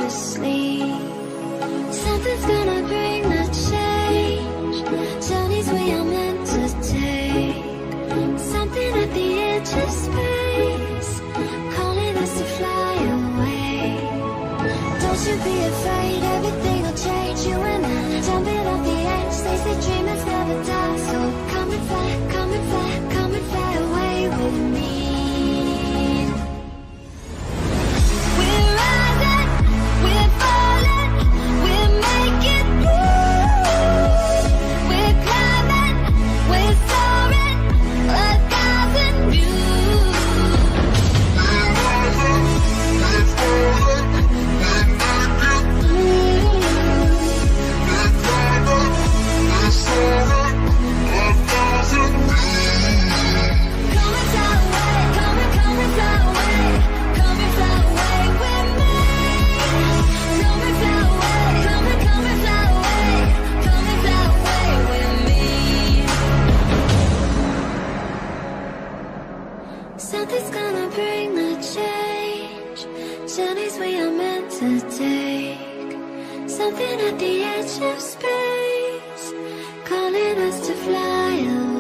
to sleep. Something's gonna bring the change. Journeys we are meant to take. Something at the edge of space, calling us to fly away. Don't you be afraid, everything will change. You and I, jumping off the edge. They say dreamers never die, so come and fly, come and fly, come and fly away with me. We're rising, we're falling, we're making moves. We're climbing, we're soaring, 1,000 views. We're rising, we're falling, we're making moves. We're climbing, we're soaring, 1,000 views. Come and fly away, come and fly away, come and fly away with me. Come and fly away, come and fly away, come and fly away with me. Something's gonna bring the change. Journeys we are meant to take. Something at the edge of space, calling us to fly away.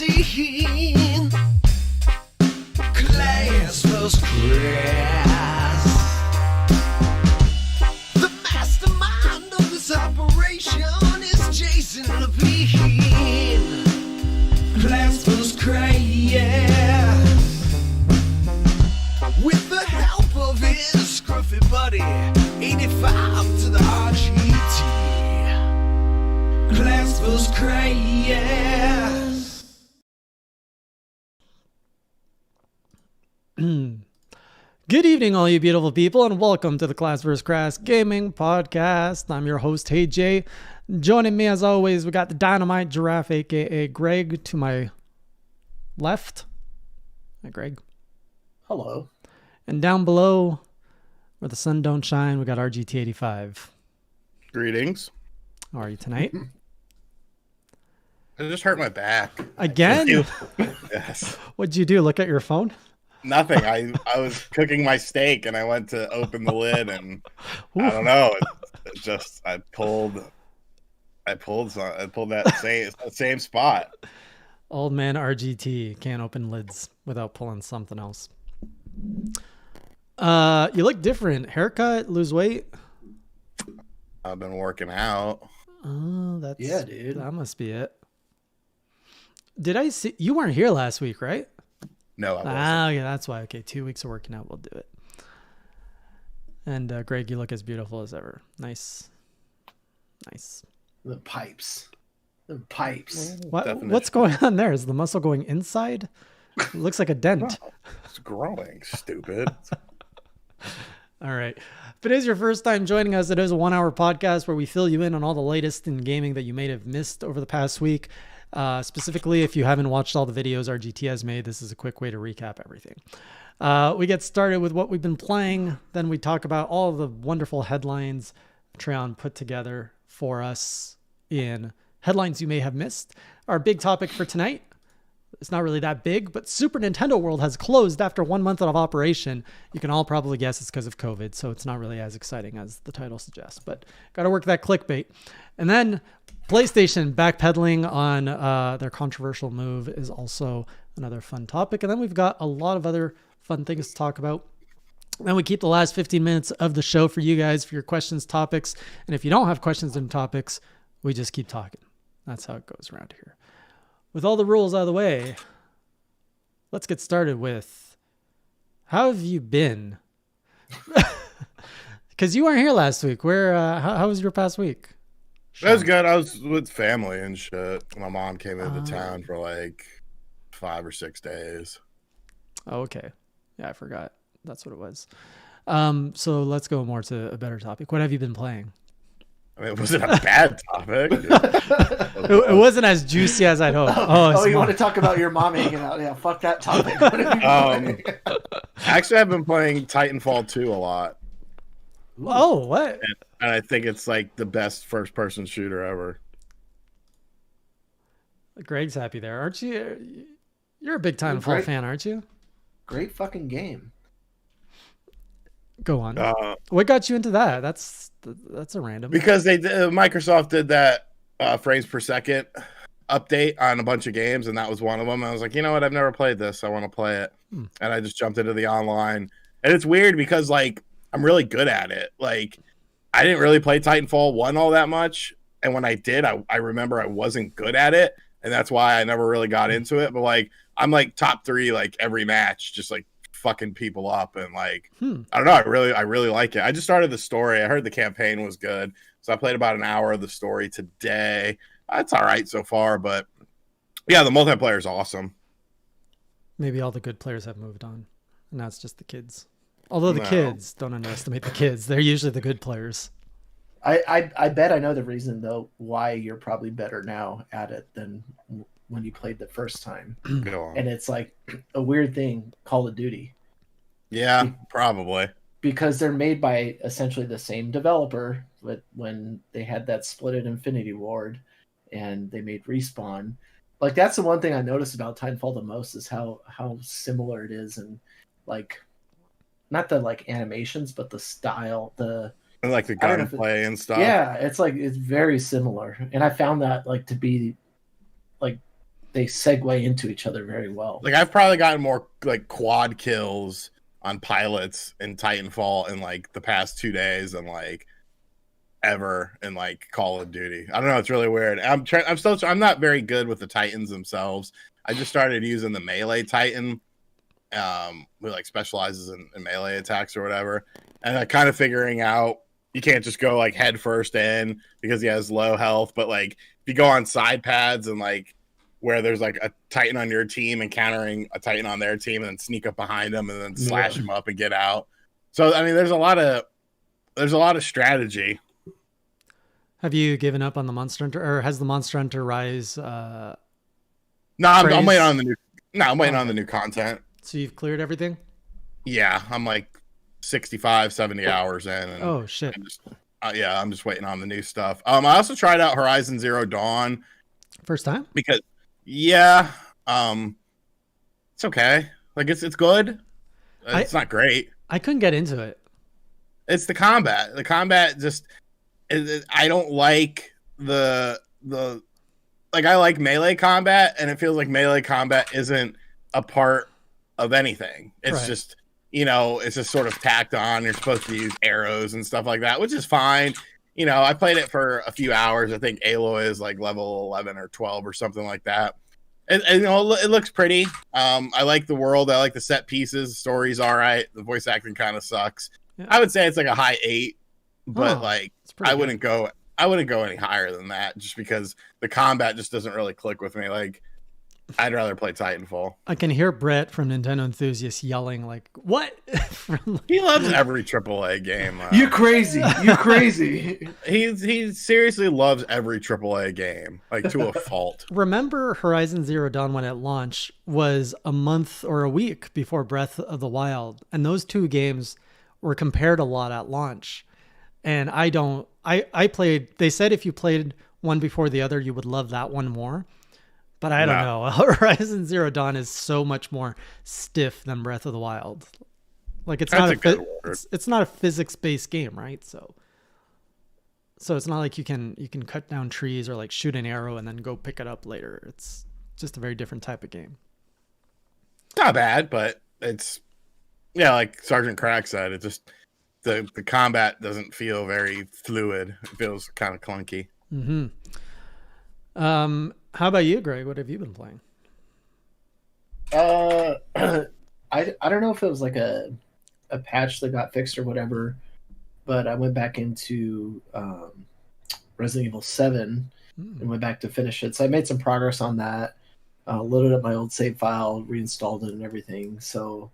scene. Class vs. Crass. The mastermind of this operation is Jason Levine. Class vs. Crass. With the help of his Giraffe, buddy. 85 to the RGT. Class vs. Crass. Good evening, all you beautiful people, and welcome to the Class vs. Crass Gaming Podcast. I'm your host, Hey Jay. Joining me, as always, we got the Dynamite Giraffe, aka Greg, to my left. Hi, Greg. Hello. And down below, where the sun don't shine, we got RGT85. Greetings. How are you tonight? I just hurt my back. Again? Yes. What'd you do? Look at your phone? Nothing. I was cooking my steak and I went to open the lid and I don't know. It just I pulled that same spot. Old man RGT can't open lids without pulling something else. You look different. Haircut, lose weight. I've been working out. Oh, Yeah, dude. That must be it. Did I see you weren't here last week, right? No, I wasn't. Yeah, that's why. Okay, 2 weeks of working out, we'll do it. And Greg, you look as beautiful as ever. Nice. The pipes. What's going on there? Is the muscle going inside? It looks like a dent. It's growing, stupid. All right. If it is your first time joining us, it is a 1 hour podcast where we fill you in on all the latest in gaming that you may have missed over the past week. Specifically, if you haven't watched all the videos RGT has made, this is a quick way to recap everything. We get started with what we've been playing. Then we talk about all the wonderful headlines Treon put together for us in headlines you may have missed. Our big topic for tonight, it's not really that big, but Super Nintendo World has closed after 1 month of operation. You can all probably guess it's because of COVID, so it's not really as exciting as the title suggests, but got to work that clickbait. And then PlayStation backpedaling on their controversial move is also another fun topic. And then we've got a lot of other fun things to talk about. Then we keep the last 15 minutes of the show for you guys, for your questions, topics. And if you don't have questions and topics, we just keep talking. That's how it goes around here. With all the rules out of the way, let's get started with, how have you been? Because you weren't here last week. How was your past week? That was good. I was with family and shit. My mom came into town for like 5 or 6 days. Oh, okay. Yeah, I forgot. That's what it was. So let's go more to a better topic. What have you been playing? I mean, it wasn't a bad topic. It wasn't as juicy as I'd hoped. You want to talk about your mom hanging out? Yeah, fuck that topic. What have you been playing? Actually, I've been playing Titanfall 2 a lot. Oh, what? And I think it's like the best first-person shooter ever. Greg's happy there, aren't you? You're a big Titanfall fan, aren't you? Great fucking game. Go on. What got you into that? That's a random. Because Microsoft did that frames per second update on a bunch of games, and that was one of them. I was like, you know what? I've never played this. I want to play it. And I just jumped into the online. And it's weird because, like, I'm really good at it. Like, I didn't really play Titanfall 1 all that much. And when I did, I remember I wasn't good at it. And that's why I never really got into it. But, like, I'm, like, top 3, like, every match, just, like, fucking people up. And, like, I don't know. I really like it. I just started the story. I heard the campaign was good. So I played about an hour of the story today. It's all right so far. But, yeah, the multiplayer is awesome. Maybe all the good players have moved on. And now it's just the kids. Although the kids, don't underestimate the kids. They're usually the good players. I bet I know the reason, though, why you're probably better now at it than when you played the first time. Go on. And it's like a weird thing, Call of Duty. Yeah, probably. Because they're made by essentially the same developer, but when they had that split at Infinity Ward and they made Respawn. Like, that's the one thing I noticed about Titanfall the most is how similar it is, and like, not the like animations, but the style, and like the gunplay and stuff. Yeah, it's very similar, and I found that like to be like they segue into each other very well. Like, I've probably gotten more like quad kills on pilots in Titanfall in like the past 2 days than like ever in like Call of Duty. I don't know. It's really weird. I'm not very good with the Titans themselves. I just started using the melee Titan, who like specializes in melee attacks or whatever. and kind of figuring out you can't just go like head first in because he has low health, but like if you go on side pads and like where there's like a Titan on your team encountering a Titan on their team and then sneak up behind them and then slash them up and get out. So I mean, there's a lot of strategy. Have you given up on the Monster Hunter, or has the Monster Hunter Rise? No, I'm waiting on the new. No, I'm waiting on the new content. So you've cleared everything? Yeah, I'm like 65, 70 hours in. And oh shit! I'm just waiting on the new stuff. I also tried out Horizon Zero Dawn. First time? Because it's okay. Like it's good. It's not great. I couldn't get into it. It's the combat. The combat just. I don't like the like I like melee combat, and it feels like melee combat isn't a part of anything. It's just it's just sort of tacked on. You're supposed to use arrows and stuff like that, which is fine. I played it for a few hours. I think Aloy is like level 11 or 12 or something like that. And it looks pretty. I like the world. I like the set pieces. The story's all right. The voice acting kind of sucks. Yeah. I would say it's like a high 8. But I wouldn't go any higher than that just because the combat just doesn't really click with me. Like I'd rather play Titanfall. I can hear Brett from Nintendo Enthusiast yelling like, "What?" He loves every AAA game. You crazy. You crazy. He seriously loves every AAA game, like to a fault. Remember Horizon Zero Dawn when it launched was a month or a week before Breath of the Wild, and those two games were compared a lot at launch. And I played, they said if you played one before the other, you would love that one more. But I don't know. Horizon Zero Dawn is so much more stiff than Breath of the Wild. Like it's not a physics-based game, right? So it's not like you can cut down trees or like shoot an arrow and then go pick it up later. It's just a very different type of game. Not bad, but it's like Sergeant Crack said, it just the combat doesn't feel very fluid. It feels kind of clunky. Mm-hmm. How about you, Greg? What have you been playing? I don't know if it was like a patch that got fixed or whatever, but I went back into Resident Evil 7 and went back to finish it. So I made some progress on that. Loaded up my old save file, reinstalled it and everything. So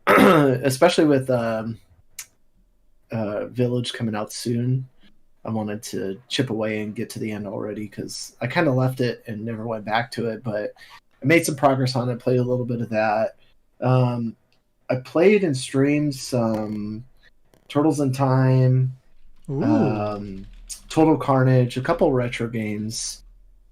especially with Village coming out soon, I wanted to chip away and get to the end already because I kind of left it and never went back to it, but I made some progress on it, played a little bit of that. I played and streamed some Turtles in Time, Total Carnage, a couple retro games.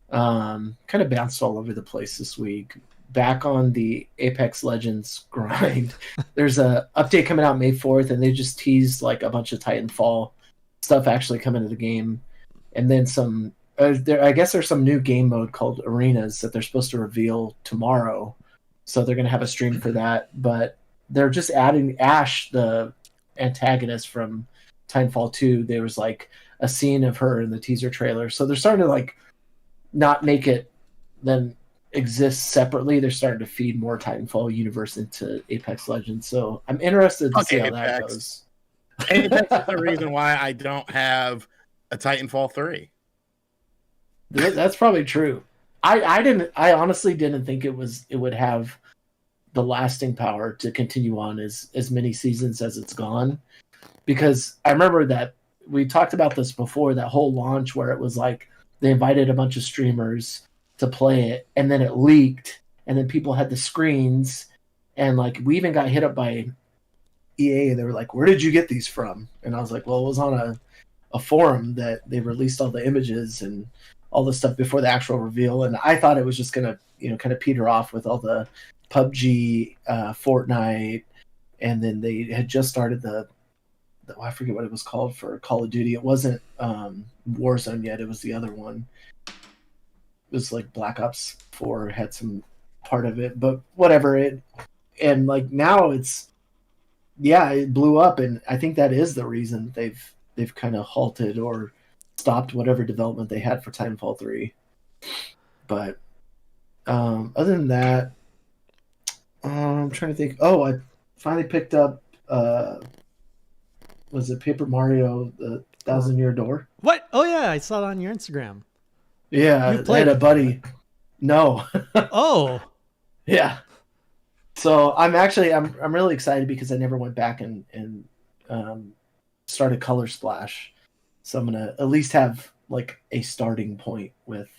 Kind of bounced all over the place this week. Back on the Apex Legends grind. There's a update coming out May 4th, and they just teased like a bunch of Titanfall stuff actually coming to the game, and then some. I guess there's some new game mode called Arenas that they're supposed to reveal tomorrow, so they're gonna have a stream for that. But they're just adding Ash, the antagonist from Titanfall 2. There was like a scene of her in the teaser trailer, so they're starting to like not make it then exist separately. They're starting to feed more Titanfall universe into Apex Legends, so I'm interested to see how that goes. Apex is the reason why I don't have a Titanfall 3. That's probably true. I honestly didn't think it would have the lasting power to continue on as many seasons as it's gone, because I remember that we talked about this before, that whole launch where it was like they invited a bunch of streamers to play it, and then it leaked, and then people had the screens, and like we even got hit up by EA, and they were like, "Where did you get these from?" And I was like, "Well, it was on a forum that they released all the images and all the stuff before the actual reveal." And I thought it was just gonna, kind of peter off with all the PUBG, Fortnite, and then they had just started I forget what it was called for Call of Duty. It wasn't Warzone yet. It was the other one. It was like Black Ops 4 had some part of it, but whatever. And like now it blew up, and I think that is the reason they've kind of halted or stopped whatever development they had for Titanfall 3. But other than that, I'm trying to think. Oh, I finally picked up was it Paper Mario, the 1,000-Year Door? What? Oh yeah, I saw it on your Instagram. Yeah, You I played had a it? buddy. No. Oh, Yeah. So I'm really excited because I never went back and started Color Splash. So I'm gonna at least have like a starting point with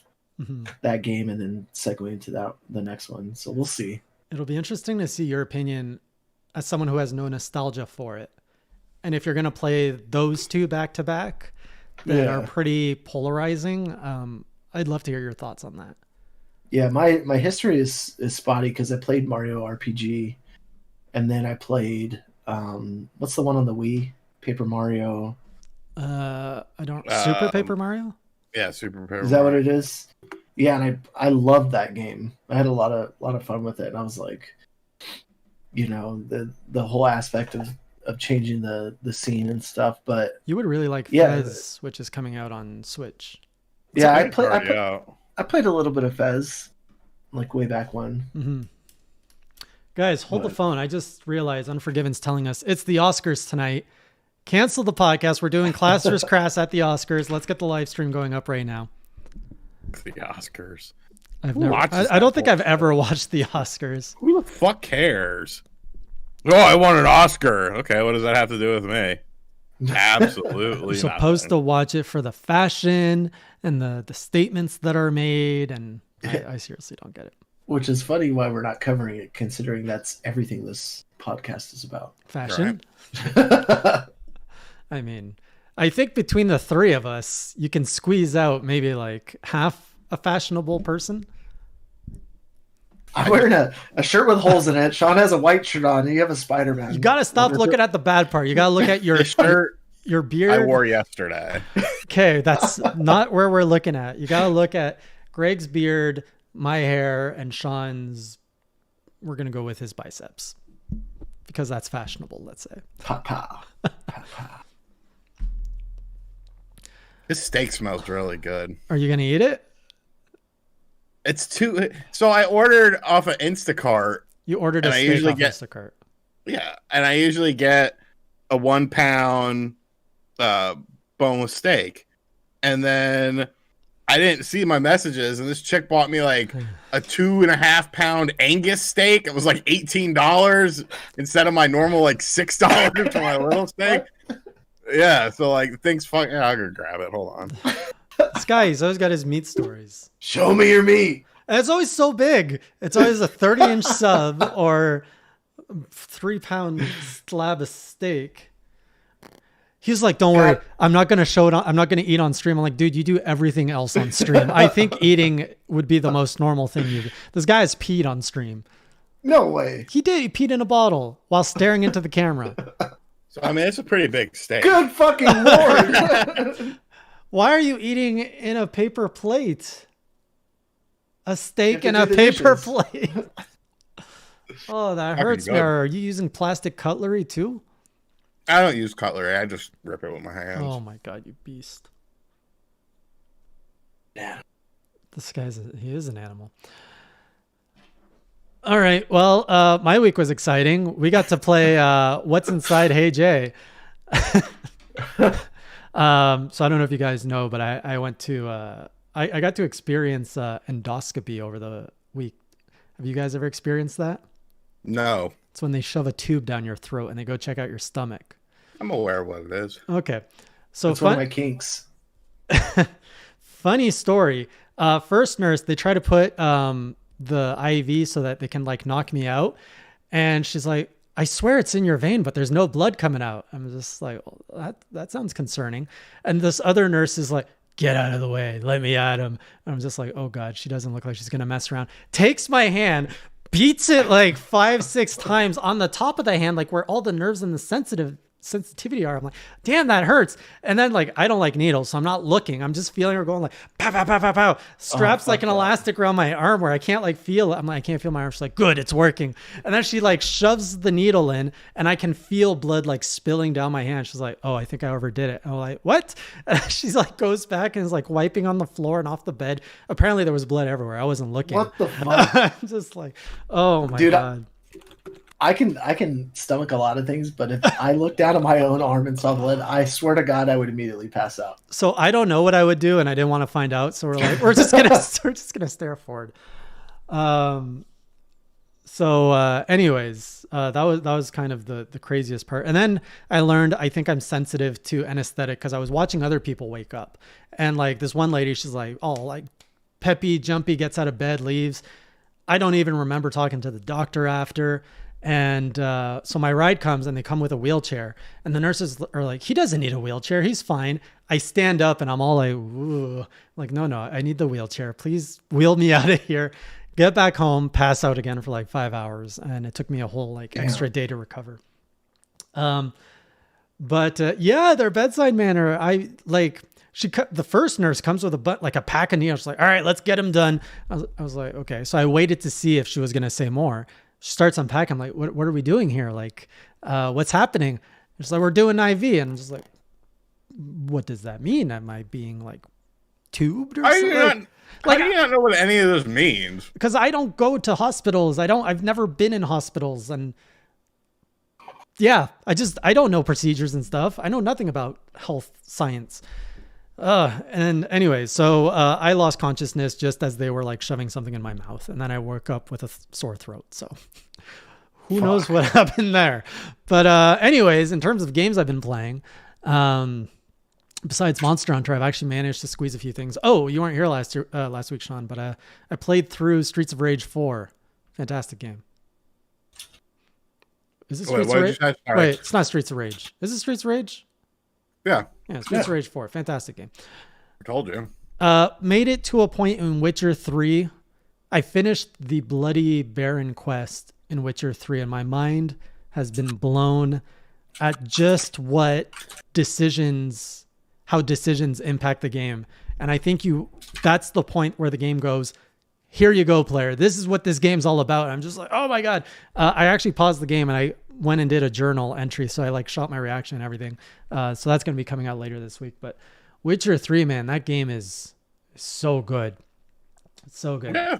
that game and then segue into the next one. So we'll see. it'll be interesting to see your opinion as someone who has no nostalgia for it, and if you're gonna play those two back to back that are pretty polarizing. I'd love to hear your thoughts on that. Yeah, my history is spotty because I played Mario RPG, and then I played what's the one on the Wii? Paper Mario. I don't Super Paper Mario. Yeah, Super Paper. Is that Mario. what it is? Yeah, and I loved that game. I had a lot of fun with it, and I was like, the whole aspect of changing the scene and stuff. But You would really like Yeah. Fez, which is coming out on Switch. yeah, It's already out. I played a little bit of Fez, like way back when. Mm-hmm. Guys, hold the What? phone. I just realized Unforgiven's telling us it's the Oscars tonight. Cancel the podcast. We're doing Class vs. Crass at the Oscars. Let's get the live stream going up right now. The Oscars. I don't think I've ever watched the Oscars. Who the fuck cares? Oh, I won an Oscar. Okay, what does that have to do with me? Absolutely. You're supposed to watch it for the fashion and the statements that are made, and I seriously don't get it. Which is funny why we're not covering it, considering that's everything this podcast is about. Fashion? I mean, I think between the three of us, you can squeeze out maybe like half a fashionable person. I'm wearing a shirt with holes in it. Sean has a white shirt on, and you have a Spider-Man. You got to stop looking at the bad part. You got to look at your shirt your beard. I wore yesterday. Okay, that's not where we're looking at. You got to look at Greg's beard, my hair, and Sean's. We're going to go with his biceps because that's fashionable, let's say. Pow, pow. Pow, pow. This steak smells really good. Are you going to eat it? It's too. So I ordered off of Instacart. You ordered a And I steak usually off get- Instacart. Yeah, and I usually get a 1 pound boneless steak, and then I didn't see my messages, and this chick bought me like a 2.5 pound Angus steak. It was like $18 instead of my normal like $6 for my little steak. Yeah, so like things fucking. Yeah, I'll go grab it. Hold on. This guy, he's always got his meat stories. Show me your meat. And it's always so big. It's always a 30-inch sub or 3-pound slab of steak. He's like, don't worry, I'm not going to show it. I'm not going to eat on stream. I'm like, dude, you do everything else on stream. I think eating would be the most normal thing you do. This guy has peed on stream. No way. He did. He peed in a bottle while staring into the camera. So I mean, it's a pretty big steak. Good fucking lord. Why are you eating in a paper plate? A steak You in have a to do the paper dishes. plate. Oh, that Fucking hurts me. good. Are you using plastic cutlery too? I don't use cutlery. I just rip it with my hands. Oh my god, you beast. Yeah. This he is an animal. All right. Well, my week was exciting. We got to play What's Inside Hey Jay. So I don't know if you guys know, but I went to I got to experience endoscopy over the week. Have you guys ever experienced that? No, It's when they shove a tube down your throat and they go check out your stomach. I'm aware of what it is. Okay. So That's one of my kinks. funny story. First nurse, they try to put the IV so that they can like knock me out. And she's like, I swear it's in your vein, but there's no blood coming out. I'm just like, oh, that sounds concerning. And this other nurse is like, get out of the way. Let me at him. And I'm just like, oh God, she doesn't look like she's going to mess around. Takes my hand, beats it like 5-6 times on the top of the hand, like where all the nerves and the sensitivity are. I'm like, damn, that hurts. And then like, I don't like needles, so I'm not looking. I'm just feeling her going like, pow, pow, pow, pow, pow. Straps like an elastic around my arm where I can't like feel it. I'm like, I can't feel my arm. She's like, good, it's working. And then she like shoves the needle in and I can feel blood like spilling down my hand. She's like, oh, I think I overdid it. And I'm like, what? And she's like, goes back and is like wiping on the floor and off the bed. Apparently there was blood everywhere. I wasn't looking. What the fuck? I'm just like, oh my Dude, God. I can stomach a lot of things, but if I look down at my own arm and saw blood, I swear to God, I would immediately pass out. So I don't know what I would do, and I didn't want to find out. So we're just gonna stare forward. Anyways, that was kind of the craziest part. And then I learned I think I'm sensitive to anesthetic because I was watching other people wake up, and like this one lady, she's like, oh, like peppy, jumpy, gets out of bed, leaves. I don't even remember talking to the doctor after. And so my ride comes and they come with a wheelchair, and the nurses are like, he doesn't need a wheelchair, he's fine. I stand up and I'm all like, ooh, like, no, I need the wheelchair. Please wheel me out of here. Get back home, pass out again for like 5 hours. And it took me a whole like extra day to recover. Yeah, their bedside manner, the first nurse comes with a pack of needles. She's like, all right, let's get him done. I was like, okay. So I waited to see if she was going to say more. She starts unpacking. I'm like, what are we doing here? Like, what's happening? She's like, we're doing IV. And I'm just like, what does that mean? Am I being like tubed or something? I do not know what any of this means. Because I don't go to hospitals. I've never been in hospitals. And yeah, I don't know procedures and stuff. I know nothing about health science. And anyway, so I lost consciousness just as they were like shoving something in my mouth, and then I woke up with a sore throat. So who knows what happened there? But anyways, in terms of games I've been playing, besides Monster Hunter, I've actually managed to squeeze a few things. Oh, you weren't here last week, Sean, but I played through Streets of Rage 4. Fantastic game. Is it Streets of Rage? Wait, it's not Streets of Rage. Is it Streets of Rage? Yeah. Yeah, Streets of Rage 4. Fantastic game. I told you. Made it to a point in Witcher 3. I finished the Bloody Baron quest in Witcher 3, and my mind has been blown at just how decisions impact the game. And I think that's the point where the game goes, here you go, player. This is what this game's all about. And I'm just like, oh my God. I actually paused the game and I went and did a journal entry. So I like shot my reaction and everything. So that's going to be coming out later this week. But Witcher 3, man, that game is so good. It's so good. Yeah.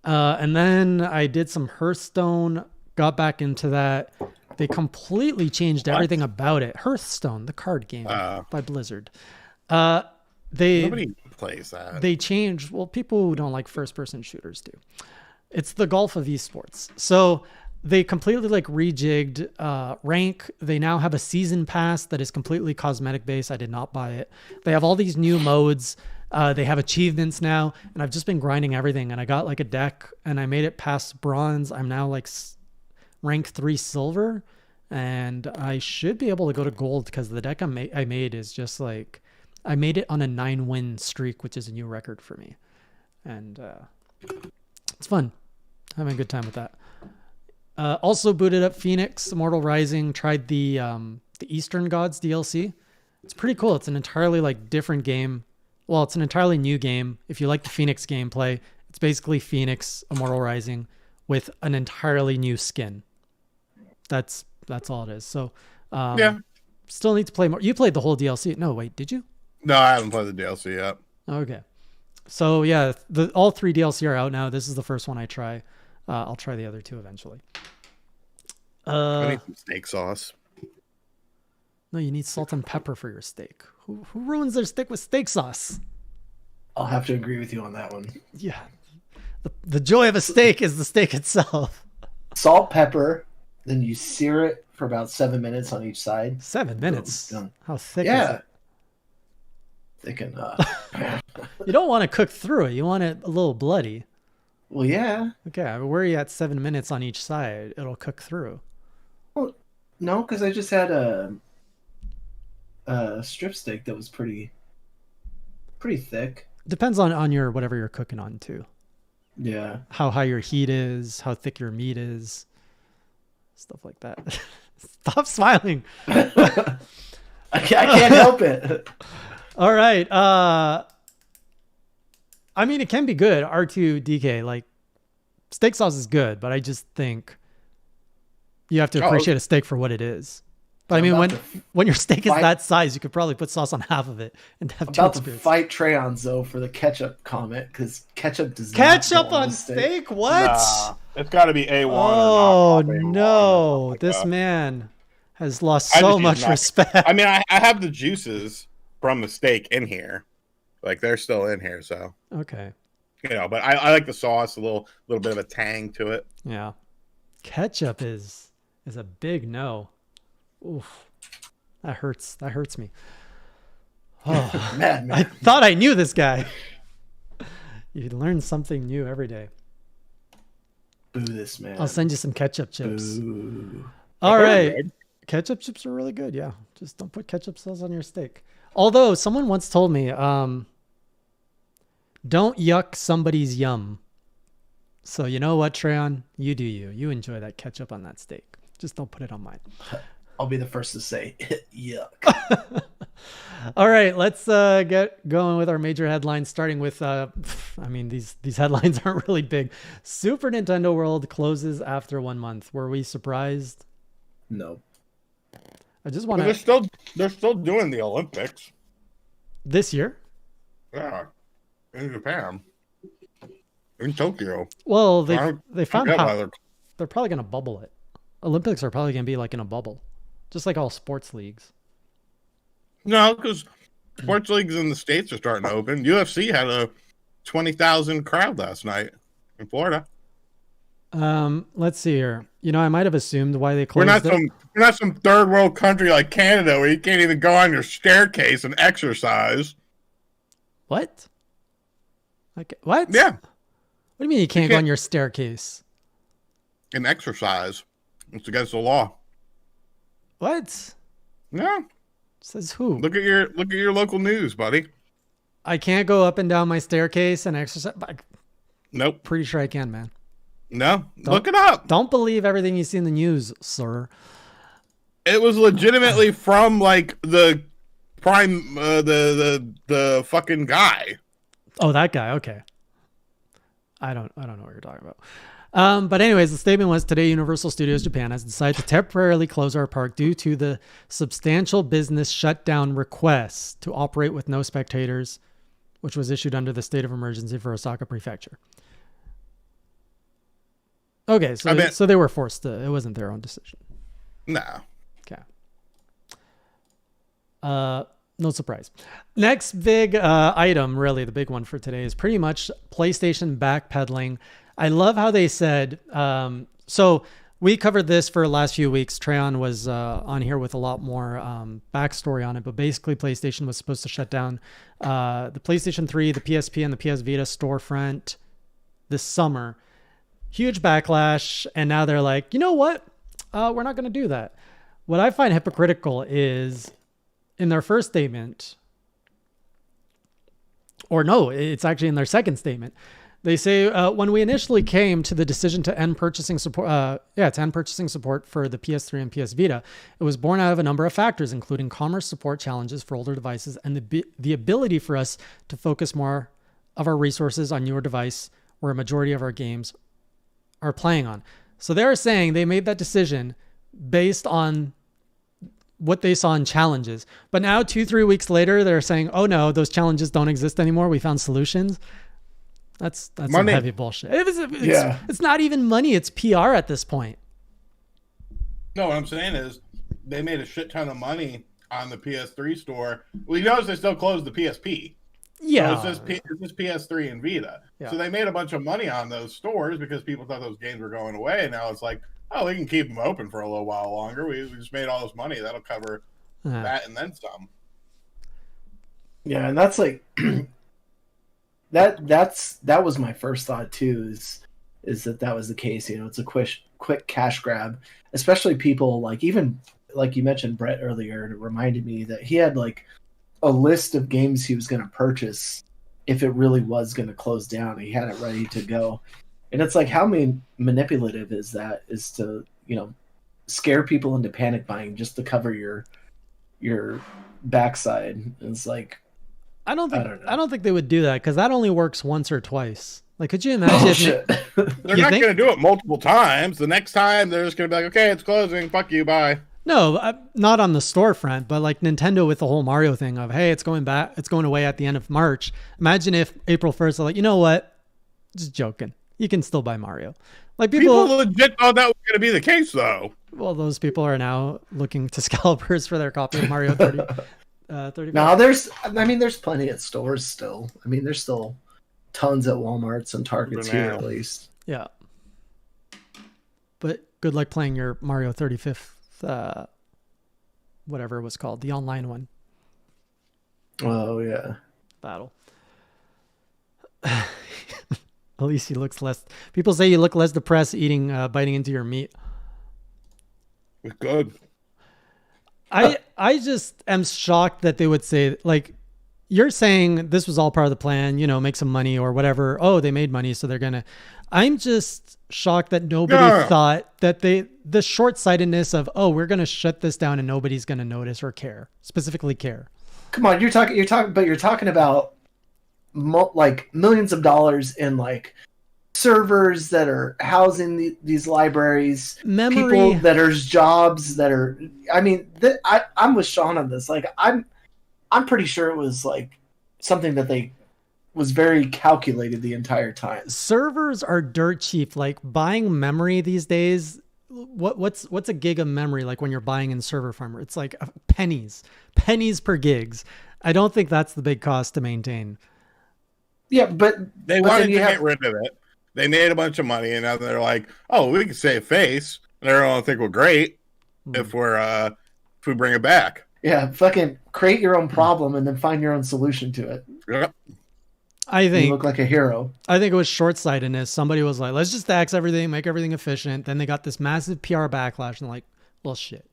And then I did some Hearthstone, got back into that. They completely changed everything about it. Hearthstone, the card game by Blizzard. Nobody plays that. They changed. Well, people who don't like first-person shooters do. It's the golf of esports. So they completely like rejigged rank. They now have a season pass that is completely cosmetic based. I did not buy it. They have all these new modes. They have achievements now, and I've just been grinding everything. And I got like a deck, and I made it past bronze. I'm now like rank 3 silver, and I should be able to go to gold because the deck I made is just like, I made it on a 9-win streak, which is a new record for me. And it's fun. Having a good time with that. Also booted up Phoenix, Immortal Rising, tried the Eastern Gods DLC. It's pretty cool. It's an entirely like different game. Well, it's an entirely new game. If you like the Phoenix gameplay, it's basically Phoenix, Immortal Rising with an entirely new skin. That's all it is. So yeah, still need to play more. You played the whole DLC. No, wait, did you? No, I haven't played the DLC yet. Okay. So yeah, all 3 DLC are out now. This is the first one I try. I'll try the other 2 eventually. I need some steak sauce. No, you need salt and pepper for your steak. Who ruins their steak with steak sauce? I'll have to agree with you on that one. Yeah. The joy of a steak is the steak itself. Salt, pepper, then you sear it for about 7 minutes on each side. 7 minutes? How thick is it? Thick and You don't want to cook through it. You want it a little bloody. Well, yeah. Okay, but where are you at 7 minutes on each side? It'll cook through. Well, no, because I just had a strip steak that was pretty thick. Depends on your whatever you're cooking on too. Yeah. How high your heat is, how thick your meat is, stuff like that. Stop smiling. I can't help it. All right. I mean, it can be good. R2DK, like steak sauce is good, but I just think you have to appreciate a steak for what it is. But I mean, when your steak is that size, you could probably put sauce on half of it and have two experiences. About to fight Treon though for the ketchup comment because ketchup does ketchup on steak. What? Nah. It's got to be A1. Oh or knockoff A1 or no, something like this that. man has lost I so just use much knock- respect. I mean, I have the juices from the steak in here, like they're still in here. So Okay, but I like the sauce, a little bit of a tang to it. yeah, ketchup is a big no. Oof, that hurts. That hurts me. Oh, Mad I man. thought I knew this guy. You learn something new every day. Boo this man. I'll send you some ketchup chips. Boo. All They're right. good. Ketchup chips are really good. Yeah. Just don't put ketchup sauce on your steak. Although someone once told me, don't yuck somebody's yum. So you know what, Treon? You do you. You enjoy that ketchup on that steak. Just don't put it on mine. I'll be the first to say, yuck. All right, let's get going with our major headlines, starting with, I mean, these headlines aren't really big. Super Nintendo World closes after 1 month. Were we surprised? No. I just want But to... they're still doing the Olympics. This year? Yeah, in Japan, in Tokyo. Well, I they found forget how... why They're probably going to bubble it. Olympics are probably going to be like in a bubble. Just like all sports leagues. No, because sports leagues in the States are starting to open. UFC had a 20,000 crowd last night in Florida. Let's see here. I might have assumed why they We're closed not some third world country like Canada where you can't even go on your staircase and exercise. What? Like, what? Yeah, What do you mean you can't go on your staircase? and exercise. It's against the law. What? Yeah, Says who? look at your local news, buddy. I can't go up and down my staircase and exercise. I'm Nope. pretty sure I can, man. No, look it up. Don't believe everything you see in the news, sir. It was legitimately from like the prime, the fucking guy. Oh, that guy. Okay. I don't know what you're talking about. But anyways, the statement was today Universal Studios Japan has decided to temporarily close our park due to the substantial business shutdown request to operate with no spectators, which was issued under the state of emergency for Osaka Prefecture. Okay, so they were forced to. It wasn't their own decision. No. Okay. No surprise. Next big item, really the big one for today, is pretty much PlayStation backpedaling. I love how they said, so we covered this for the last few weeks. Treon was on here with a lot more backstory on it, but basically PlayStation was supposed to shut down the PlayStation 3, the PSP, and the PS Vita storefront this summer. Huge backlash, and now they're like, you know what? We're not going to do that. What I find hypocritical is in their first statement, or no, it's actually in their second statement. They say, when we initially came to the decision to end purchasing support, to end purchasing support for the PS3 and PS Vita, it was born out of a number of factors, including commerce support challenges for older devices and the ability for us to focus more of our resources on newer device where a majority of our games are playing on. So they're saying they made that decision based on what they saw in challenges. But now 2-3 weeks later, they're saying, oh no, those challenges don't exist anymore. We found solutions. That's some heavy bullshit. It's not even money. It's PR at this point. No, what I'm saying is they made a shit ton of money on the PS3 store. Well, you notice they still closed the PSP. Yeah. So it's just PS3 and Vita. Yeah. So they made a bunch of money on those stores because people thought those games were going away. And now it's like, oh, we can keep them open for a little while longer. We just made all this money. That'll cover that and then some. Yeah, and that's like that was my first thought too, is that was the case. It's a quick cash grab, especially people like, even like you mentioned Brett earlier, and it reminded me that he had like a list of games he was going to purchase if it really was going to close down. He had it ready to go. And it's like, how manipulative is that? Is to, scare people into panic buying just to cover your backside. And it's like, I don't think they would do that, because that only works once or twice. Like, could you imagine? They're not going to do it multiple times. The next time they're just going to be like, okay, it's closing. Fuck you. Bye. No, not on the storefront, but like Nintendo with the whole Mario thing of, hey, it's going away at the end of March. Imagine if April 1st, they're like, you know what? Just joking. you can still buy Mario. Like People legit thought that was going to be the case, though. Well, those people are now looking to scalpers for their copy of Mario 30. 30. No, there's plenty at stores still. I mean, there's still tons at Walmarts and Targets here at least. Yeah. But good luck playing your Mario 35th, whatever it was called, the online one. Oh, yeah. Battle. At least he looks less. People say you look less depressed biting into your meat. It's good. I just am shocked that they would say, like, you're saying this was all part of the plan, make some money or whatever. Oh, they made money, so they're going to. I'm just shocked that nobody thought that the short-sightedness of, oh, we're going to shut this down and nobody's going to notice or specifically care. Come on, you're talking about like millions of dollars in like servers that are housing these libraries, people that are jobs that are. I mean, I'm with Sean on this. Like, I'm pretty sure it was like something that they was very calculated the entire time. Servers are dirt cheap. Like buying memory these days. What's a gig of memory like when you're buying in Server Farmer? It's like pennies per gigs. I don't think that's the big cost to maintain. Yeah, but they wanted to get rid of it. They made a bunch of money, and now they're like, "Oh, we can save face." And everyone think we're great if we bring it back. Yeah, fucking create your own problem and then find your own solution to it. Yep. I think you look like a hero. I think it was short-sightedness. Somebody was like, "Let's just axe everything, make everything efficient." Then they got this massive PR backlash, and like, "Well, shit.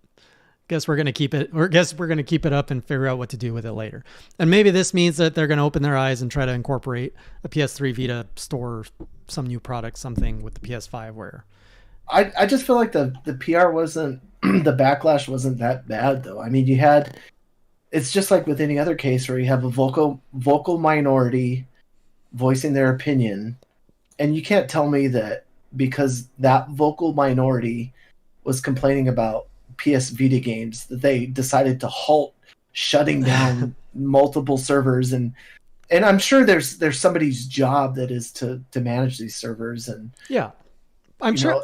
Guess we're gonna keep it, or guess we're gonna keep it up and figure out what to do with it later." And maybe this means that they're gonna open their eyes and try to incorporate a PS3 Vita store, some new product, something with the PS5. Where I just feel like the PR wasn't the backlash wasn't that bad though. I mean, it's just like with any other case where you have a vocal minority voicing their opinion, and you can't tell me that because that vocal minority was complaining about PS Vita games that they decided to halt shutting down multiple servers, and I'm sure there's somebody's job that is to manage these servers, and yeah, I'm sure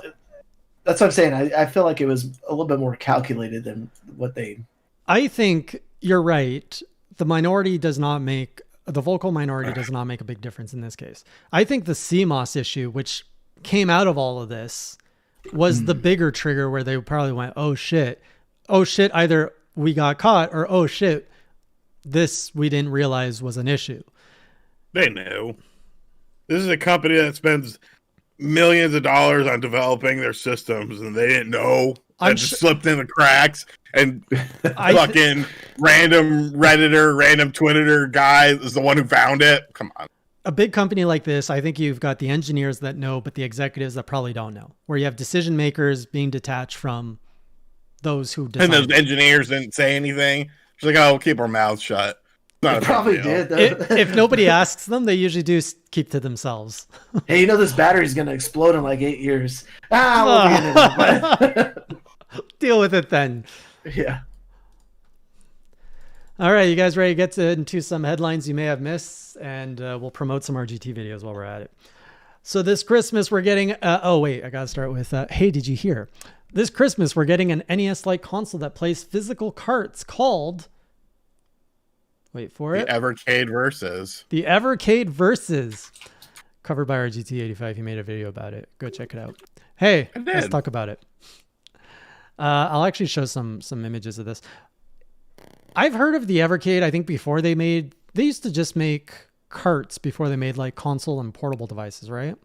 that's what I'm saying. I feel like it was a little bit more calculated than what they. I think you're right. The vocal minority does not make a big difference in this case. I think the CMOS issue, which came out of all of this, was the bigger trigger where they probably went, oh shit, either we got caught or oh shit, this we didn't realize was an issue. They knew. This is a company that spends millions of dollars on developing their systems, and they didn't know. That just slipped in the cracks, and fucking random Redditor, random Twitterer guy is the one who found it. Come on. A big company like this, I think you've got the engineers that know, but the executives that probably don't know, where you have decision makers being detached from those who decide. And those engineers didn't say anything. She's like, oh, we'll keep our mouths shut. They probably did. If nobody asks them, they usually do keep to themselves. Hey, this battery's going to explode in like 8 years. We'll deal with it then. Yeah. All right, you guys ready to get into some headlines you may have missed, and we'll promote some RGT videos while we're at it. So this Christmas we're getting... I got to start with... hey, did you hear? This Christmas we're getting an NES-like console that plays physical carts called... Wait for it. The Evercade Versus. The Evercade Versus. Covered by RGT85. He made a video about it. Go check it out. Hey, let's talk about it. I'll actually show some images of this. I've heard of the Evercade. I think before they used to just make carts before they made like console and portable devices, right?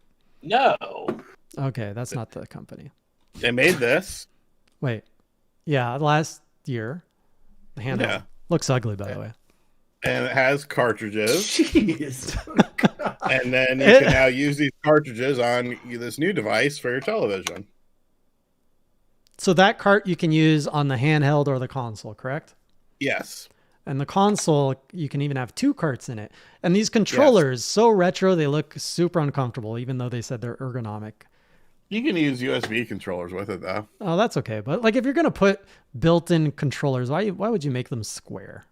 No. Okay, that's not the company. They made this. Wait. Yeah, last year. The handheld. Looks ugly, by the way. And it has cartridges. Jeez. And then you can now use these cartridges on this new device for your television. So that cart you can use on the handheld or the console, correct? Yes. And the console, you can even have two carts in it. And these controllers, so retro, they look super uncomfortable, even though they said they're ergonomic. You can use USB controllers with it, though. Oh, that's okay. But like, if you're going to put built-in controllers, why would you make them square?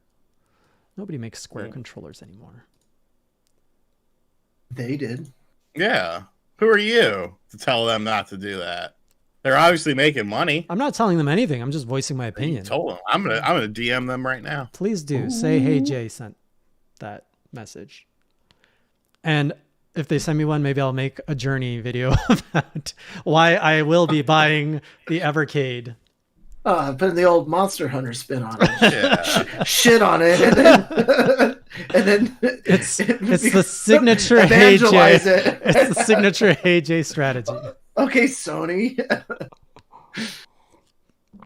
Nobody makes square controllers anymore. They did. Yeah. Who are you to tell them not to do that? They're obviously making money. I'm not telling them anything. I'm just voicing my opinion. You told them. I'm gonna DM them right now. Please do. Say, hey, Jay sent that message. And if they send me one, maybe I'll make a journey video about why I will be buying the Evercade. Putting the old Monster Hunter spin on it. Yeah. Shit on it. And then It's the signature Hey Jay. evangelize it. It's the signature Hey Jay strategy. Okay, Sony.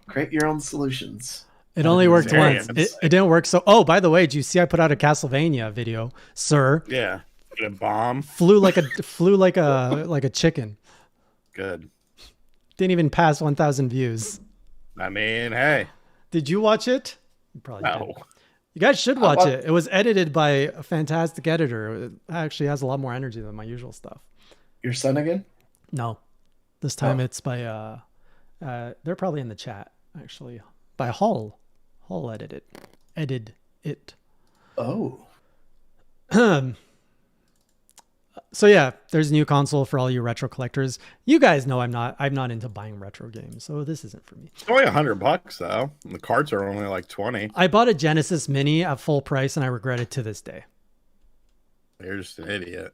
Create your own solutions. It only worked Variants. once. It didn't work. So, oh, by the way, did you see I put out a Castlevania video, sir? Yeah. Get a bomb. Flew like a chicken. Good. Didn't even pass 1,000 views. I mean, hey. Did you watch it? You probably No. did. You guys should watch it. It was edited by a fantastic editor. It actually has a lot more energy than my usual stuff. Your son again? No, this time it's by they're probably in the chat actually, by Hull edited it. Oh. So yeah, there's a new console for all you retro collectors. You guys know I'm not into buying retro games, so this isn't for me. It's only $100 though. And the carts are only like 20. I bought a Genesis Mini at full price and I regret it to this day. You're just an idiot.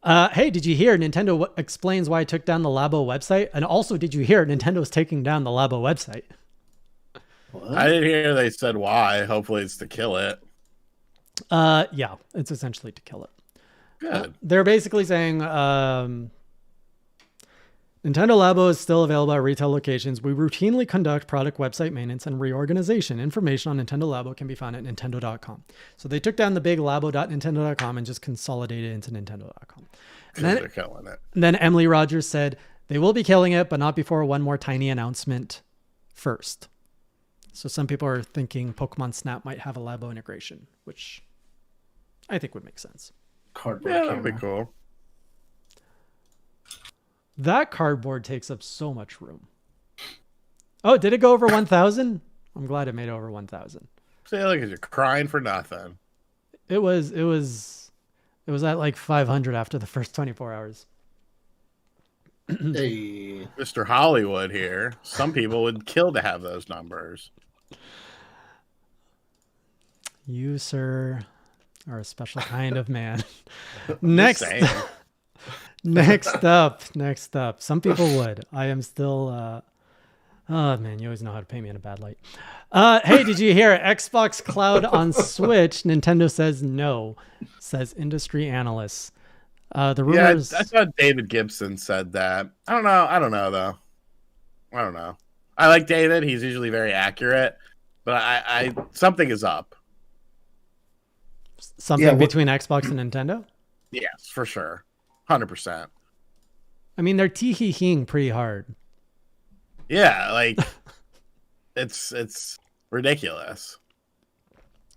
Hey, did you hear Nintendo explains why it took down the Labo website? And also, did you hear Nintendo's taking down the Labo website? What? I didn't hear they said why. Hopefully it's to kill it. Yeah, it's essentially to kill it. Good. They're basically saying Nintendo Labo is still available at retail locations. We routinely conduct product website maintenance and reorganization. Information on Nintendo Labo can be found at nintendo.com. So they took down the big labo.nintendo.com and just consolidated it into nintendo.com. And They're killing it. then Emily Rogers said they will be killing it, but not before one more tiny announcement first. So some people are thinking Pokemon Snap might have a Labo integration, which I think would make sense. Cardboard Yeah, camera. that'd be cool. That cardboard takes up so much room. Oh, did it go over 1,000? I'm glad it made over 1,000. See, look at you crying for nothing. It was at like 500 after the first 24 hours. Hey. Mr. Hollywood here. Some people would kill to have those numbers. You, sir, are a special kind of man. Next up. Some people would. I am still oh man, you always know how to paint me in a bad light. Hey, did you hear Xbox Cloud on Switch? Nintendo says no, says industry analysts. The rumors. Yeah, I thought David Gibson said that. I don't know though. I don't know. I like David. He's usually very accurate, but I something is up. Something between Xbox and Nintendo? Yes, for sure. 100%. I mean, they're tee-hee-heeing pretty hard. Yeah, like it's ridiculous.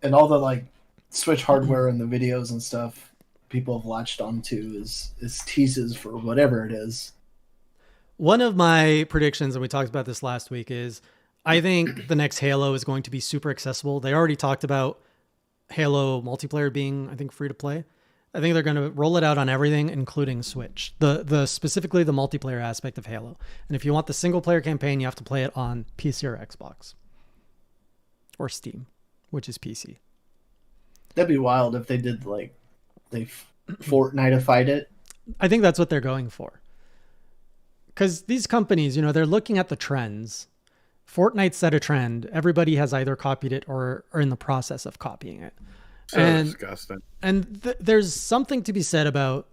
And all the like Switch hardware and the videos and stuff people have latched onto is teases for whatever it is. One of my predictions, and we talked about this last week, is I think the next Halo is going to be super accessible. They already talked about Halo multiplayer being, I think, free to play. I think they're going to roll it out on everything, including Switch. The specifically the multiplayer aspect of Halo. And if you want the single player campaign, you have to play it on PC or Xbox or Steam, which is PC. That'd be wild if they did like they Fortnite-ified it. I think that's what they're going for. Because these companies, they're looking at the trends. Fortnite set a trend. Everybody has either copied it or are in the process of copying it. So disgusting. And there's something to be said about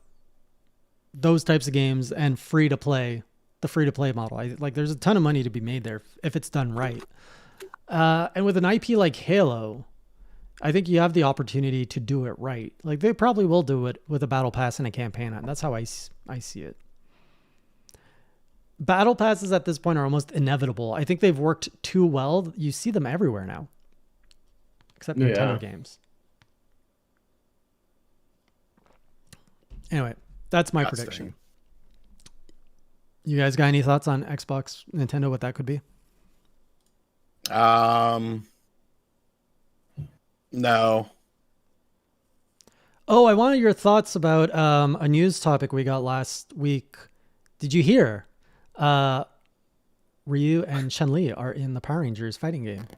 those types of games and the free to play model. There's a ton of money to be made there if it's done right. And with an IP like Halo, I think you have the opportunity to do it right. Like they probably will do it with a battle pass and a campaign. And that's how I see it. Battle passes at this point are almost inevitable. I think they've worked too well. You see them everywhere now, except Nintendo games. Anyway, that's my prediction. You guys got any thoughts on Xbox, Nintendo, what that could be? No. Oh, I wanted your thoughts about a news topic we got last week. Did you hear? Ryu and Chun-Li are in the Power Rangers fighting game.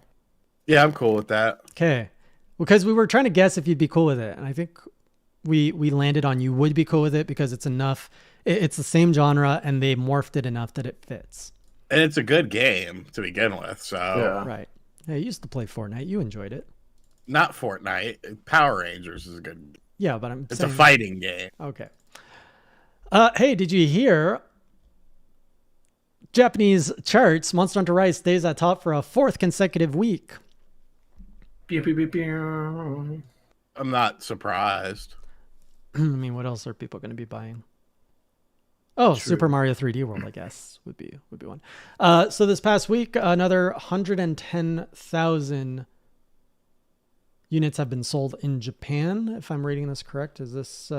Yeah, I'm cool with that. Okay. Because we were trying to guess if you'd be cool with it. And I think we landed on you would be cool with it because it's enough. It's the same genre and they morphed it enough that it fits. And it's a good game to begin with. So Yeah. Right. Yeah, you used to play Fortnite. You enjoyed it. Not Fortnite. Power Rangers is a good. Yeah, but It's saying, a fighting game. Okay. Hey, did you hear Japanese charts? Monster Hunter Rise stays at top for a 4th consecutive week. Pew, pew, pew, pew. I'm not surprised. I mean, what else are people going to be buying? Oh, True. Super Mario 3D World, I guess would be one. So this past week, another 110,000 units have been sold in Japan. If I'm reading this correct, is this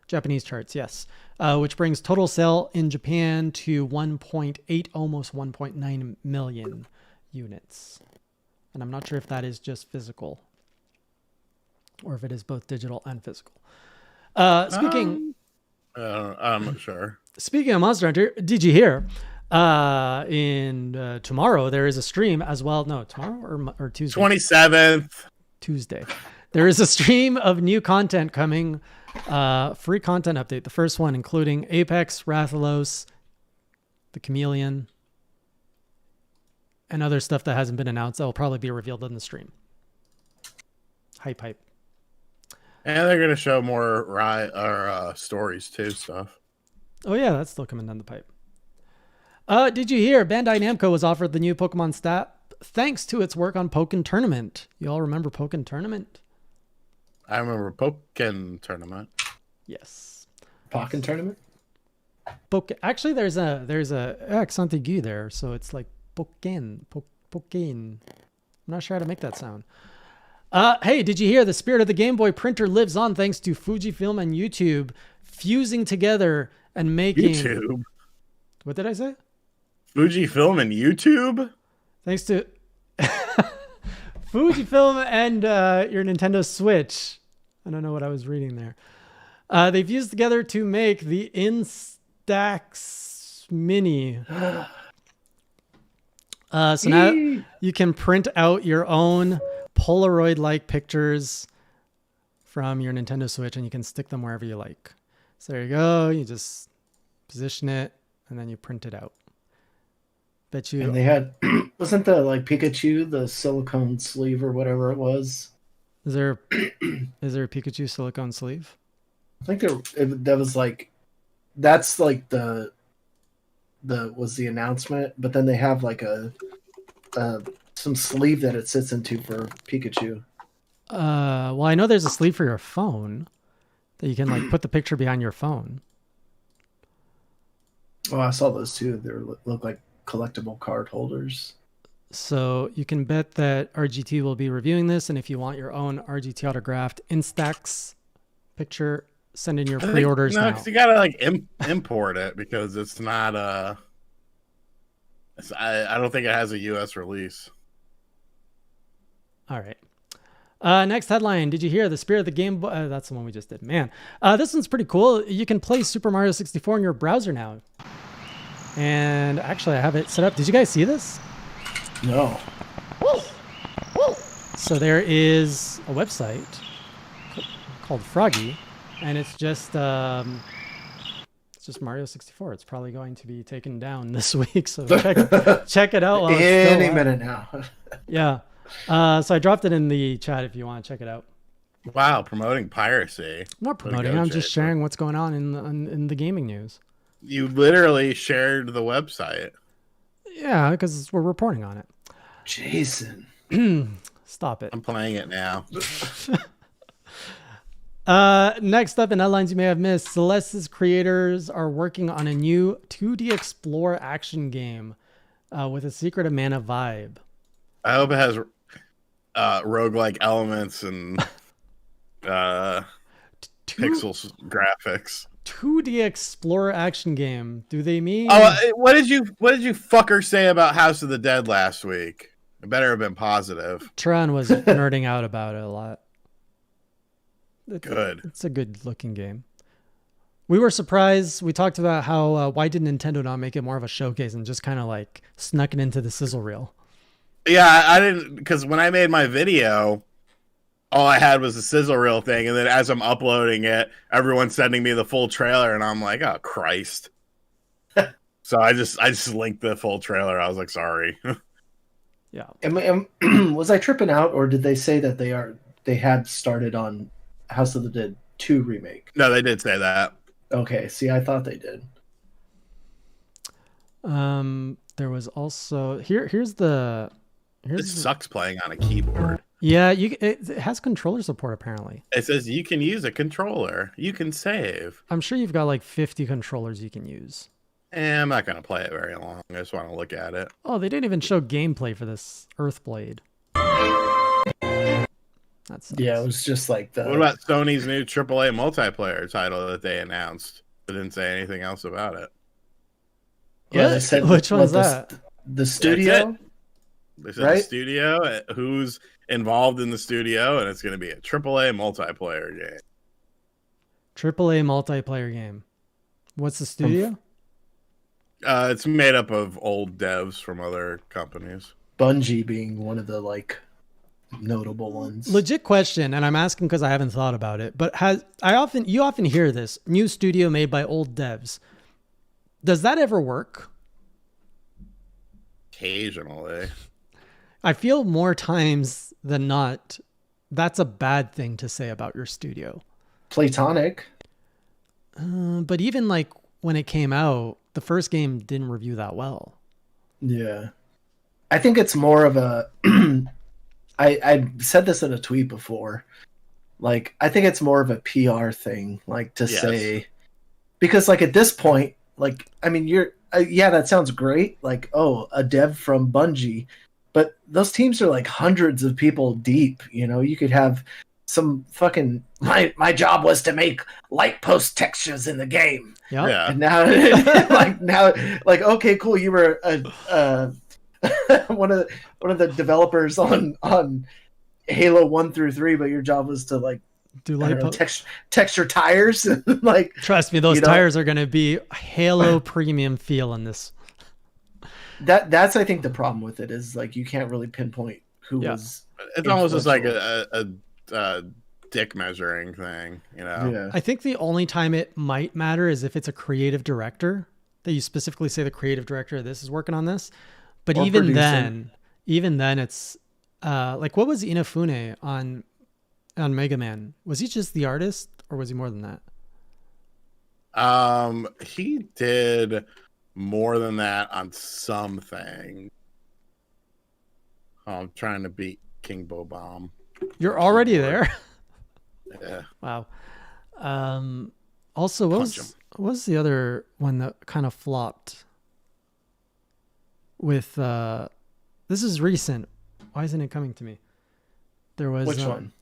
Japanese charts? Yes, which brings total sale in Japan to 1.8, almost 1.9 million units. And I'm not sure if that is just physical or if it is both digital and physical. I'm not sure. Speaking of Monster Hunter, did you hear? Tomorrow there is a stream as well. No, tomorrow or Tuesday. 27th. Tuesday. There is a stream of new content coming. Free content update. The first one including Apex, Rathalos, the Chameleon, and other stuff that hasn't been announced that will probably be revealed in the stream. Hype. And they're going to show more stories too, stuff. Oh yeah, that's still coming down the pipe. Did you hear Bandai Namco was offered the new Pokemon stat thanks to its work on Pokken Tournament? You all remember Pokken Tournament? I remember Pokken Tournament. Yes. Pokken Tournament? Actually, there's a accent aigu there, so it's like Pokken. I'm not sure how to make that sound. Hey, did you hear the spirit of the Game Boy printer lives on thanks to Fujifilm and YouTube fusing together and making... YouTube? What did I say? Fujifilm and YouTube? Thanks to Fujifilm and your Nintendo Switch. I don't know what I was reading there. They fused together to make the Instax Mini. So now you can print out your own Polaroid-like pictures from your Nintendo Switch and you can stick them wherever you like. So there you go. You just position it and then you print it out. Bet you. And they had, wasn't the like Pikachu, the silicone sleeve or whatever it was? Is there a Pikachu silicone sleeve? I think that was like, that's like the was the announcement, but then they have like some sleeve that it sits into for Pikachu. Well, I know there's a sleeve for your phone that you can like put the picture behind your phone. Oh, I saw those too. They look like collectible card holders. So you can bet that RGT will be reviewing this, and if you want your own RGT autographed Instax picture, send in your pre-orders now. Because you gotta like import it because it's not I don't think it has a US release. All right. Next headline. Did you hear the Spirit of the Game Boy? That's the one we just did. Man, this one's pretty cool. You can play Super Mario 64 in your browser now. And actually, I have it set up. Did you guys see this? No. So there is a website called Froggy, and it's just Mario 64. It's probably going to be taken down this week, so check it out. Any minute now. Yeah. So I dropped it in the chat if you want to check it out. Wow, promoting piracy. I'm not promoting. I'm just sharing what's going on in the gaming news. You literally shared the website. Yeah, because we're reporting on it. Jason. Stop it. I'm playing it now. Next up in headlines you may have missed, Celeste's creators are working on a new 2D Explorer action game with a Secret of Mana vibe. I hope it has roguelike elements and pixels graphics. 2D Explorer action game. Do they mean? Oh, what did you fucker say about House of the Dead last week? It better have been positive. Treon was nerding out about it a lot. Good. It's a good looking game. We were surprised. We talked about how why did Nintendo not make it more of a showcase and just kind of like snuck it into the sizzle reel? Yeah, I didn't, because when I made my video, all I had was the sizzle reel thing, and then as I'm uploading it, everyone's sending me the full trailer, and I'm like, oh Christ! So I just linked the full trailer. I was like, sorry. Yeah. Was I tripping out, or did they say that they had started on House of the Dead 2 remake? No, they did say that. Okay, see, I thought they did. There was also here's the Sucks playing on a keyboard. Yeah, it has controller support apparently. It says you can use a controller. You can save. I'm sure you've got like 50 controllers you can use. I'm not gonna play it very long. I just want to look at it. Oh, they didn't even show gameplay for this Earthblade. That's Yeah, it was just like the. What about Sony's new AAA multiplayer title that they announced? They didn't say anything else about it. Yeah, they said Which one's that? The studio. They said Right? the studio, who's involved in the studio, and it's going to be a AAA multiplayer game. AAA multiplayer game. What's the studio? It's made up of old devs from other companies. Bungie being one of the like notable ones. Legit question, and I'm asking because I haven't thought about it. But you often hear this new studio made by old devs. Does that ever work? Occasionally. I feel more times than not, that's a bad thing to say about your studio. Platonic. But even like when it came out, the first game didn't review that well. Yeah. I think it's more of a I said this in a tweet before. Like, I think it's more of a PR thing, like to say, because like at this point, like, I mean, you're, yeah, that sounds great. Like, oh, a dev from Bungie, but those teams are like hundreds of people deep. You know, you could have some fucking, my job was to make light post textures in the game. Yep. Yeah. And now, like, okay, cool. You were one of the developers on Halo 1 through 3, but your job was to like do light texture tires. Like, trust me, those tires are going to be Halo premium feel in this. That's I think the problem with it is like you can't really pinpoint who was. It's almost just like a dick measuring thing, you know. Yeah. I think the only time it might matter is if it's a creative director that you specifically say the creative director of this is working on this. But Or even producing. then it's like, what was Inafune on Mega Man? Was he just the artist or was he more than that? He did more than that on something. Oh, I'm trying to beat King Bomb. You're already there. Yeah. Wow. Also, what was the other one that kind of flopped? With this is recent. Why isn't it coming to me? There was Which one?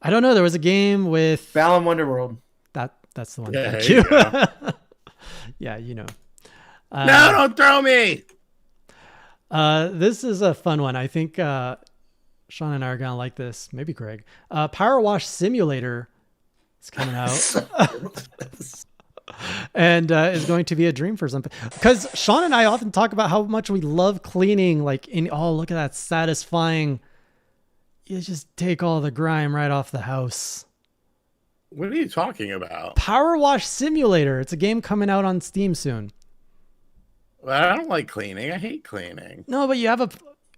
I don't know. There was a game with Balan Wonderworld. That's the one. Yeah, Thank there you. you go. Yeah, you know. No, don't throw me. This is a fun one. I think Sean and I are gonna like this. Maybe Greg. Power Wash Simulator is coming out. And is going to be a dream for some, because Sean and I often talk about how much we love cleaning. Like, look at that satisfying. You just take all the grime right off the house. What are you talking about? Power Wash Simulator. It's a game coming out on Steam soon. Well, I don't like cleaning. I hate cleaning. No, but you have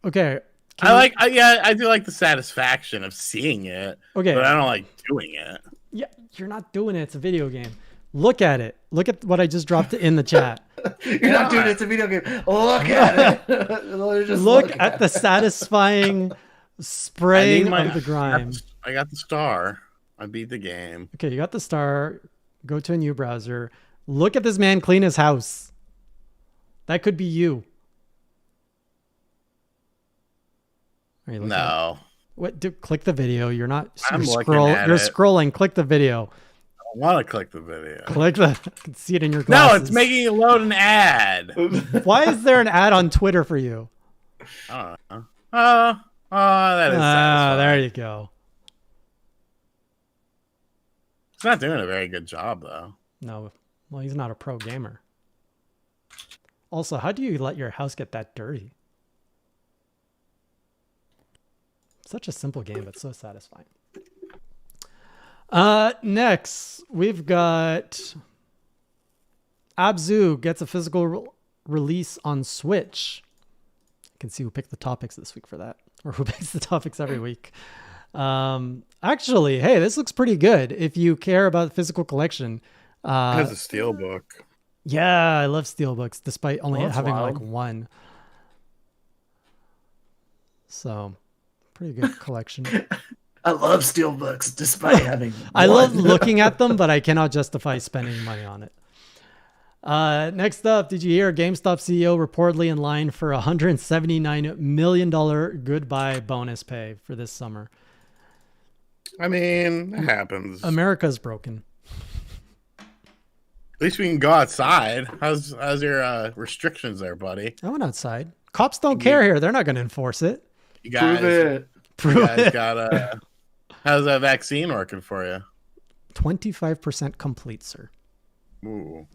okay. I do like the satisfaction of seeing it. Okay, but I don't like doing it. Yeah, you're not doing it. It's a video game. Look at it. Look at what I just dropped in the chat. You're not doing it. It's a video game. Look at it. Just look at the satisfying spraying of the grime. I got the star. I beat the game. Okay, you got the star. Go to a new browser. Look at this man clean his house. That could be you. Are you looking No. What? Click the video. You're not. I'm You're looking at You're it. scrolling. Click the video. I want to click the video. Click the. I can see it in your No, glasses. it's making it load an ad. Why is there an ad on Twitter for you? I don't know. That is satisfying. There you go. not doing a very good job, though. No. Well, he's not a pro gamer. Also, how do you let your house get that dirty? Such a simple game, but so satisfying. Next, we've got Abzu gets a physical release on Switch. You can see who picked the topics this week for that, or who picks the topics every week. Actually, hey, this looks pretty good. If you care about the physical collection, It has a steel book. yeah, I love steelbooks, despite only Well, that's having wild. like one. So, pretty good collection. I love steelbooks, despite having. I one. love looking at them, but I cannot justify spending money on it. Next up, did you hear GameStop CEO reportedly in line for $179 million goodbye bonus pay for this summer? I mean, it happens. America's broken. At least we can go outside. How's your restrictions there, buddy? I went outside. Cops don't care here. They're not going to enforce it. You guys, Prove it. you Prove guys it. got how's that vaccine working for you? 25% complete, sir. Ooh.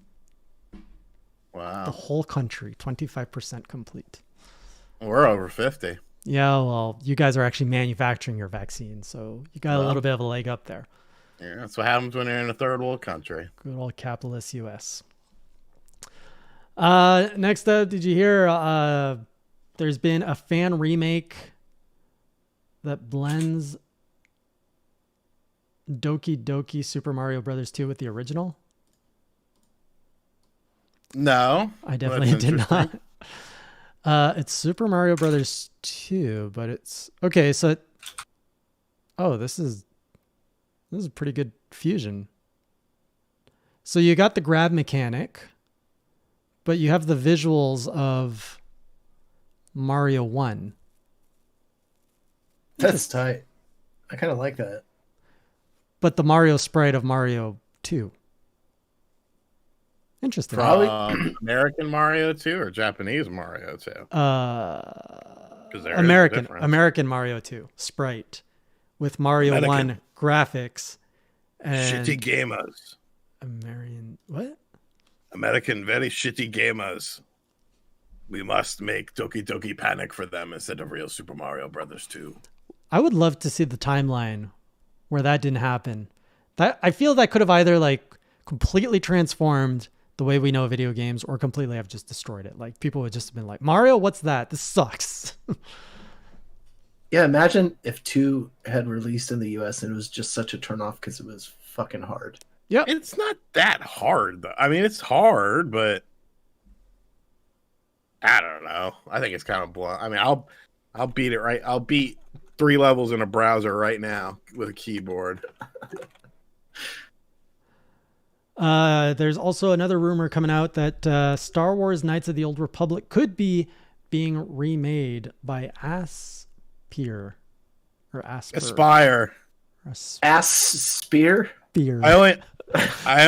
The Wow. whole country, 25% complete. We're over 50. Yeah, well, you guys are actually manufacturing your vaccine, so you got a little bit of a leg up there. Yeah, that's what happens when you're in a third world country. Good old capitalist US. Next up, did you hear there's been a fan remake that blends Doki Doki Super Mario Brothers 2 with the original? No. I definitely That's did interesting. not. It's Super Mario Brothers 2, but it's okay. So, this is a pretty good fusion. So you got the grab mechanic, but you have the visuals of Mario 1. That's tight. I kind of like that. But the Mario sprite of Mario 2. Interesting. Probably- American Mario 2 or Japanese Mario 2? 'Cause there is a difference. American Mario 2 sprite with Mario American. 1 graphics and Shitty gamers. American what? American very shitty gamers. We must make Doki Doki Panic for them instead of real Super Mario Brothers 2. I would love to see the timeline where that didn't happen. That I feel that could have either like completely transformed the way we know video games or completely have just destroyed it. Like people would just have been like, Mario, what's that? This sucks. Yeah, imagine if 2 had released in the US and it was just such a turnoff because it was fucking hard. Yep. It's not that hard, though. I mean, it's hard, but I don't know. I think it's kind of blunt. I mean, I'll beat it right. I'll beat 3 levels in a browser right now with a keyboard. There's also another rumor coming out that Star Wars Knights of the Old Republic could be being remade by Aspyr or Asper. Aspire. Or Ass spear? Aspyr. I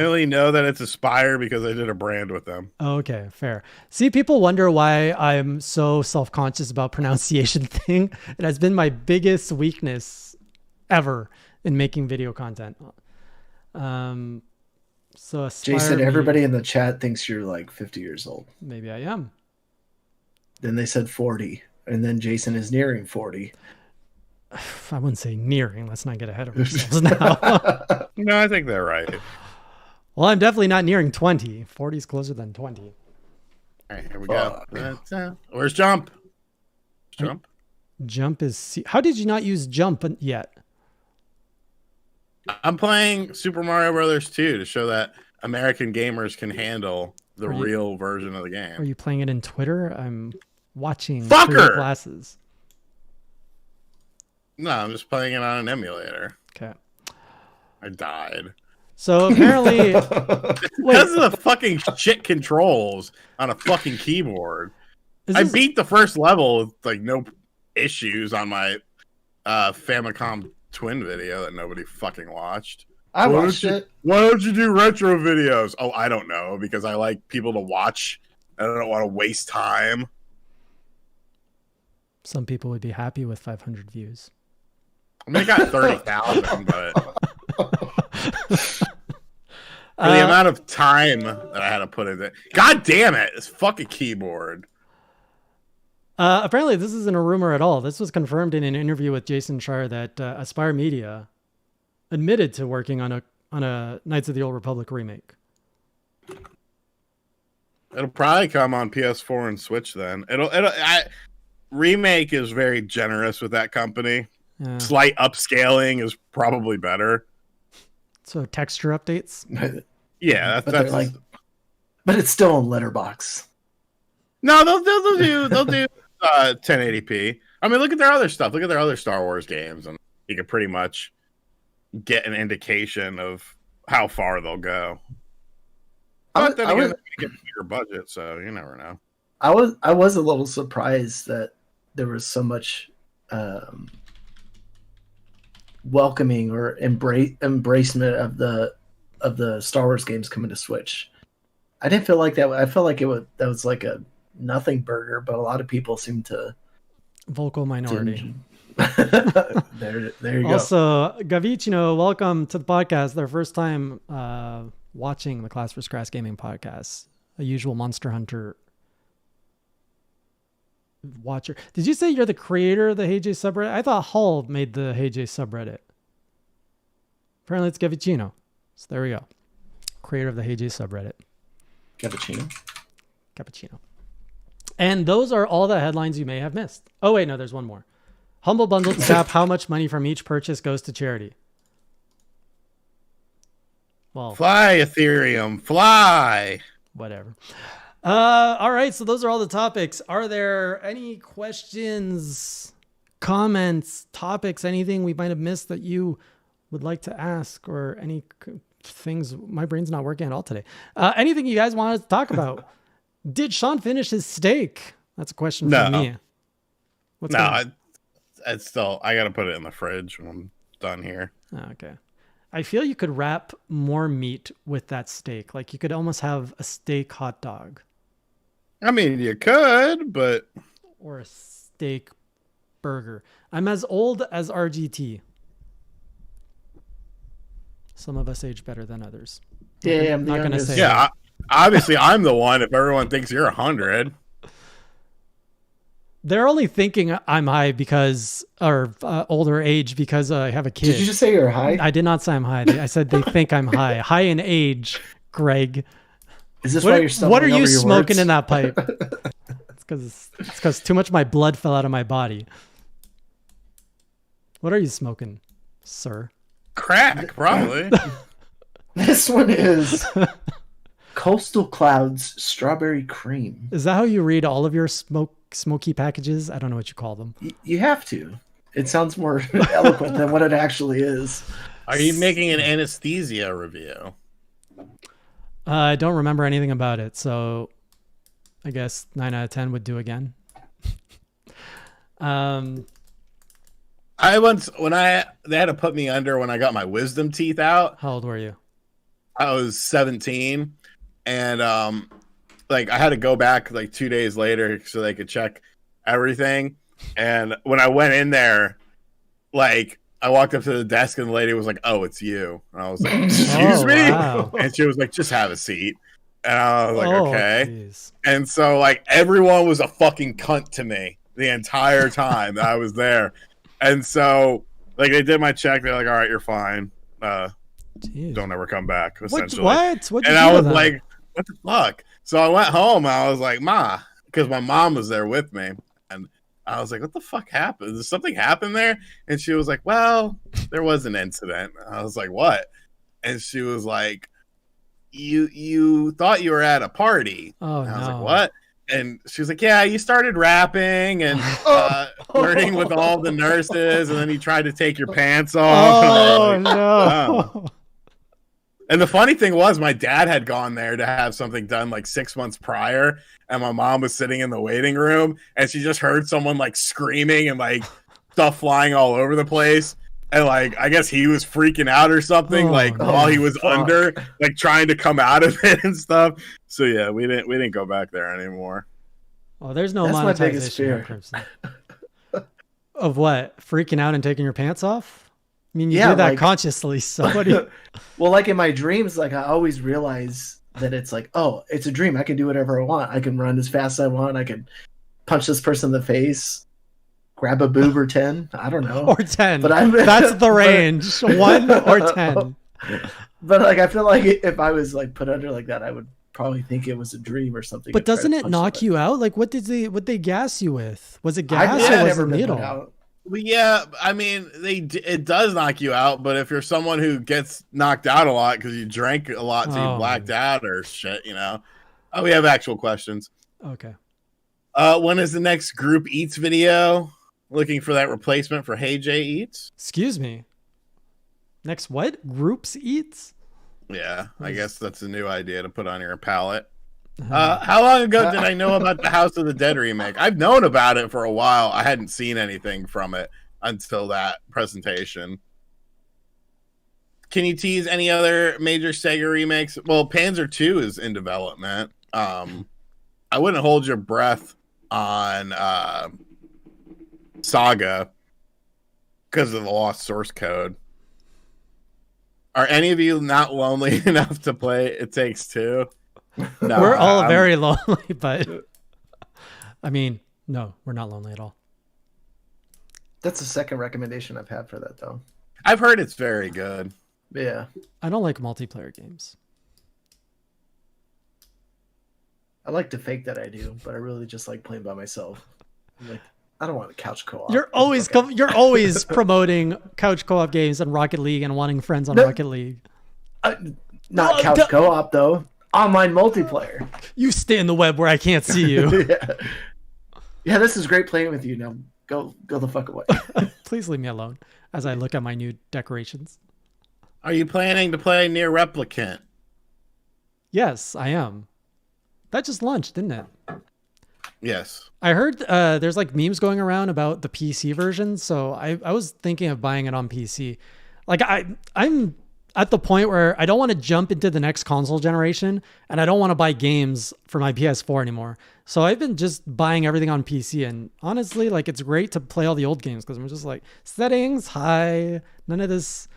only know that it's Aspire because I did a brand with them. Okay, fair. See, people wonder why I'm so self-conscious about pronunciation thing. It has been my biggest weakness ever in making video content. So Aspire Jason, me- everybody in the chat thinks you're like 50 years old. Maybe I am. Then they said 40. And then Jason is nearing 40. I wouldn't say nearing. Let's not get ahead of ourselves now. No, I think they're right. Well, I'm definitely not nearing 20. 40 is closer than 20. All right, here we go. Where's Jump? Jump? Jump is... How did you not use jump yet? I'm playing Super Mario Brothers 2 to show that American gamers can handle the Are you- real version of the Are game. you playing it in Twitter? I'm watching Fucker! through your glasses. No, I'm just playing it on an emulator. Okay. I died. So apparently... Because of the fucking shit controls on a fucking keyboard. Is I this- beat the first level with like no issues on my Famicom Twin video that nobody fucking watched. I Why watched don't you- it. Why don't you do retro videos? Oh, I don't know, because I like people to watch. I don't want to waste time. Some people would be happy with 500 views. I mean, I got 30,000, but For the amount of time that I had to put into it. God damn it. This fucking keyboard. Apparently, this isn't a rumor at all. This was confirmed in an interview with Jason Schreier that Aspire Media admitted to working on a Knights of the Old Republic remake. It'll probably come on PS4 and Switch then. Remake is very generous with that company. Yeah. Slight upscaling is probably better. So texture updates? Yeah, that's like, but it's still on Letterbox. No, they'll do 1080p. I mean, look at their other stuff. Look at their other Star Wars games, and you can pretty much get an indication of how far they'll go. But then again, they get a bigger budget, so you never know. I was a little surprised that there was so much welcoming or embracement of the Star Wars games coming to Switch. I didn't feel like that. I felt like that was like a nothing burger, but a lot of people seem to vocal minority. There you go. Also, Gavicino, welcome to the podcast. Their first time watching the Class vs. Crass Gaming Podcast. A usual Monster Hunter watcher. Did you say you're the creator of the Hey J subreddit? I thought Hull made the Hey J subreddit. Apparently it's Gavicino. So there we go. Creator of the Hey J subreddit. Cappuccino. And those are all the headlines you may have missed. Oh wait, no, there's one more. Humble Bundle cap how much money from each purchase goes to charity. Well, fly, Ethereum, fly. Whatever. All right, so those are all the topics. Are there any questions, comments, topics, anything we might have missed that you would like to ask, or any things? My brain's not working at all today. Anything you guys wanted to talk about? Did Sean finish his steak? That's a question for me. It's still, I got to put it in the fridge when I'm done here. Okay. I feel you could wrap more meat with that steak. Like you could almost have a steak hot dog. I mean, you could, but... Or a steak burger. I'm as old as RGT. Some of us age better than others. Yeah, I'm not going to say yeah, obviously I'm the one if everyone thinks you're 100. They're only thinking I'm high because, or older age because I have a kid. Did you just say you're high? I did not say I'm high. I said they think I'm high. High in age, Greg. Is this why you're stumbling What are you over your smoking words? in that pipe? It's because too much of my blood fell out of my body. What are you smoking, sir? Crack, probably. This one is Coastal Clouds Strawberry Cream. Is that how you read all of your smoky packages? I don't know what you call them. You have to. It sounds more eloquent than what it actually is. Are you making an anesthesia review? I don't remember anything about it, so I guess 9 out of 10 would do again. I once, they had to put me under when I got my wisdom teeth out. How old were you? I was 17, and I had to go back like 2 days later so they could check everything. And when I went in there, like I walked up to the desk and the lady was like, "Oh, it's you." And I was like, "Excuse me?" Wow. And she was like, "Just have a seat." And I was like, "Okay." Geez. And so like everyone was a fucking cunt to me the entire time that I was there. And so like they did my check. They're like, "All right, you're fine. Don't ever come back." Essentially. What'd you And do I was with like, "What the fuck?" So I went home. And I was like, "Ma," because my mom was there with me. And I was like, "What the fuck happened? Did something happen there?" And she was like, "Well, there was an incident." I was like, "What?" And she was like, You thought you were at a party." Oh, and I was no. like, "What?" And she was like, "Yeah, you started rapping and flirting with all the nurses, and then you tried to take your pants off." Oh, And I was like, no. "Oh." And the funny thing was, my dad had gone there to have something done like 6 months prior, and my mom was sitting in the waiting room, and she just heard someone like screaming and like stuff flying all over the place. And like, I guess he was freaking out or something, while he was under, like trying to come out of it and stuff. So yeah, we didn't go back there anymore. Oh, there's no That's my biggest monetization here, fear. Crimson. Of what? Freaking out and taking your pants off? I mean, you Yeah, do that like- consciously. So what do you... Well, like in my dreams, like I always realize that it's like, oh, it's a dream. I can do whatever I want. I can run as fast as I want. I can punch this person in the face, grab a boob or 10. I don't know. or 10. But I'm That's the range. 1 or 10. But like I feel like if I was like put under like that, I would probably think it was a dream or something. But and try to doesn't it punch knock somebody. you out? Like, what they gas you with? Was it I've gas or was never it been needle? put out. Well, yeah, I mean, it does knock you out, but if you're someone who gets knocked out a lot because you drank a lot, so Oh. you blacked out or shit, you know. Oh, we have actual questions. Okay. When is the next Group Eats video? Looking for that replacement for Hey Jay Eats? Excuse me. Next what? Groups eats? Yeah, I guess that's a new idea to put on your palette. How long ago did I know about the House of the Dead remake? I've known about it for a while. I hadn't seen anything from it until that presentation. Can you tease any other major Sega remakes? Well, Panzer 2 is in development. I wouldn't hold your breath on Saga because of the lost source code. Are any of you not lonely enough to play It Takes Two? No, We're all I'm- very lonely, but I mean, no, we're not lonely at all. That's the second recommendation I've had for that though. I've heard it's very good. Yeah. I don't like multiplayer games. I like to fake that I do, but I really just like playing by myself. I'm like, I don't want a couch co-op. You're always Okay. you're always promoting couch co-op games and Rocket League and wanting friends on No. Rocket League. Not No, couch don't- co-op though. Online multiplayer. You stay in the web where I can't see you. Yeah, this is great playing with you. Now go the fuck away. Please leave me alone as I look at my new decorations. Are you planning to play Near Replicant? Yes, I am. That just launched, didn't it? Yes. I heard there's like memes going around about the PC version, so I was thinking of buying it on PC. Like I'm at the point where I don't want to jump into the next console generation, and I don't want to buy games for my PS4 anymore. So I've been just buying everything on PC, and honestly, like it's great to play all the old games because I'm just like settings high, none of this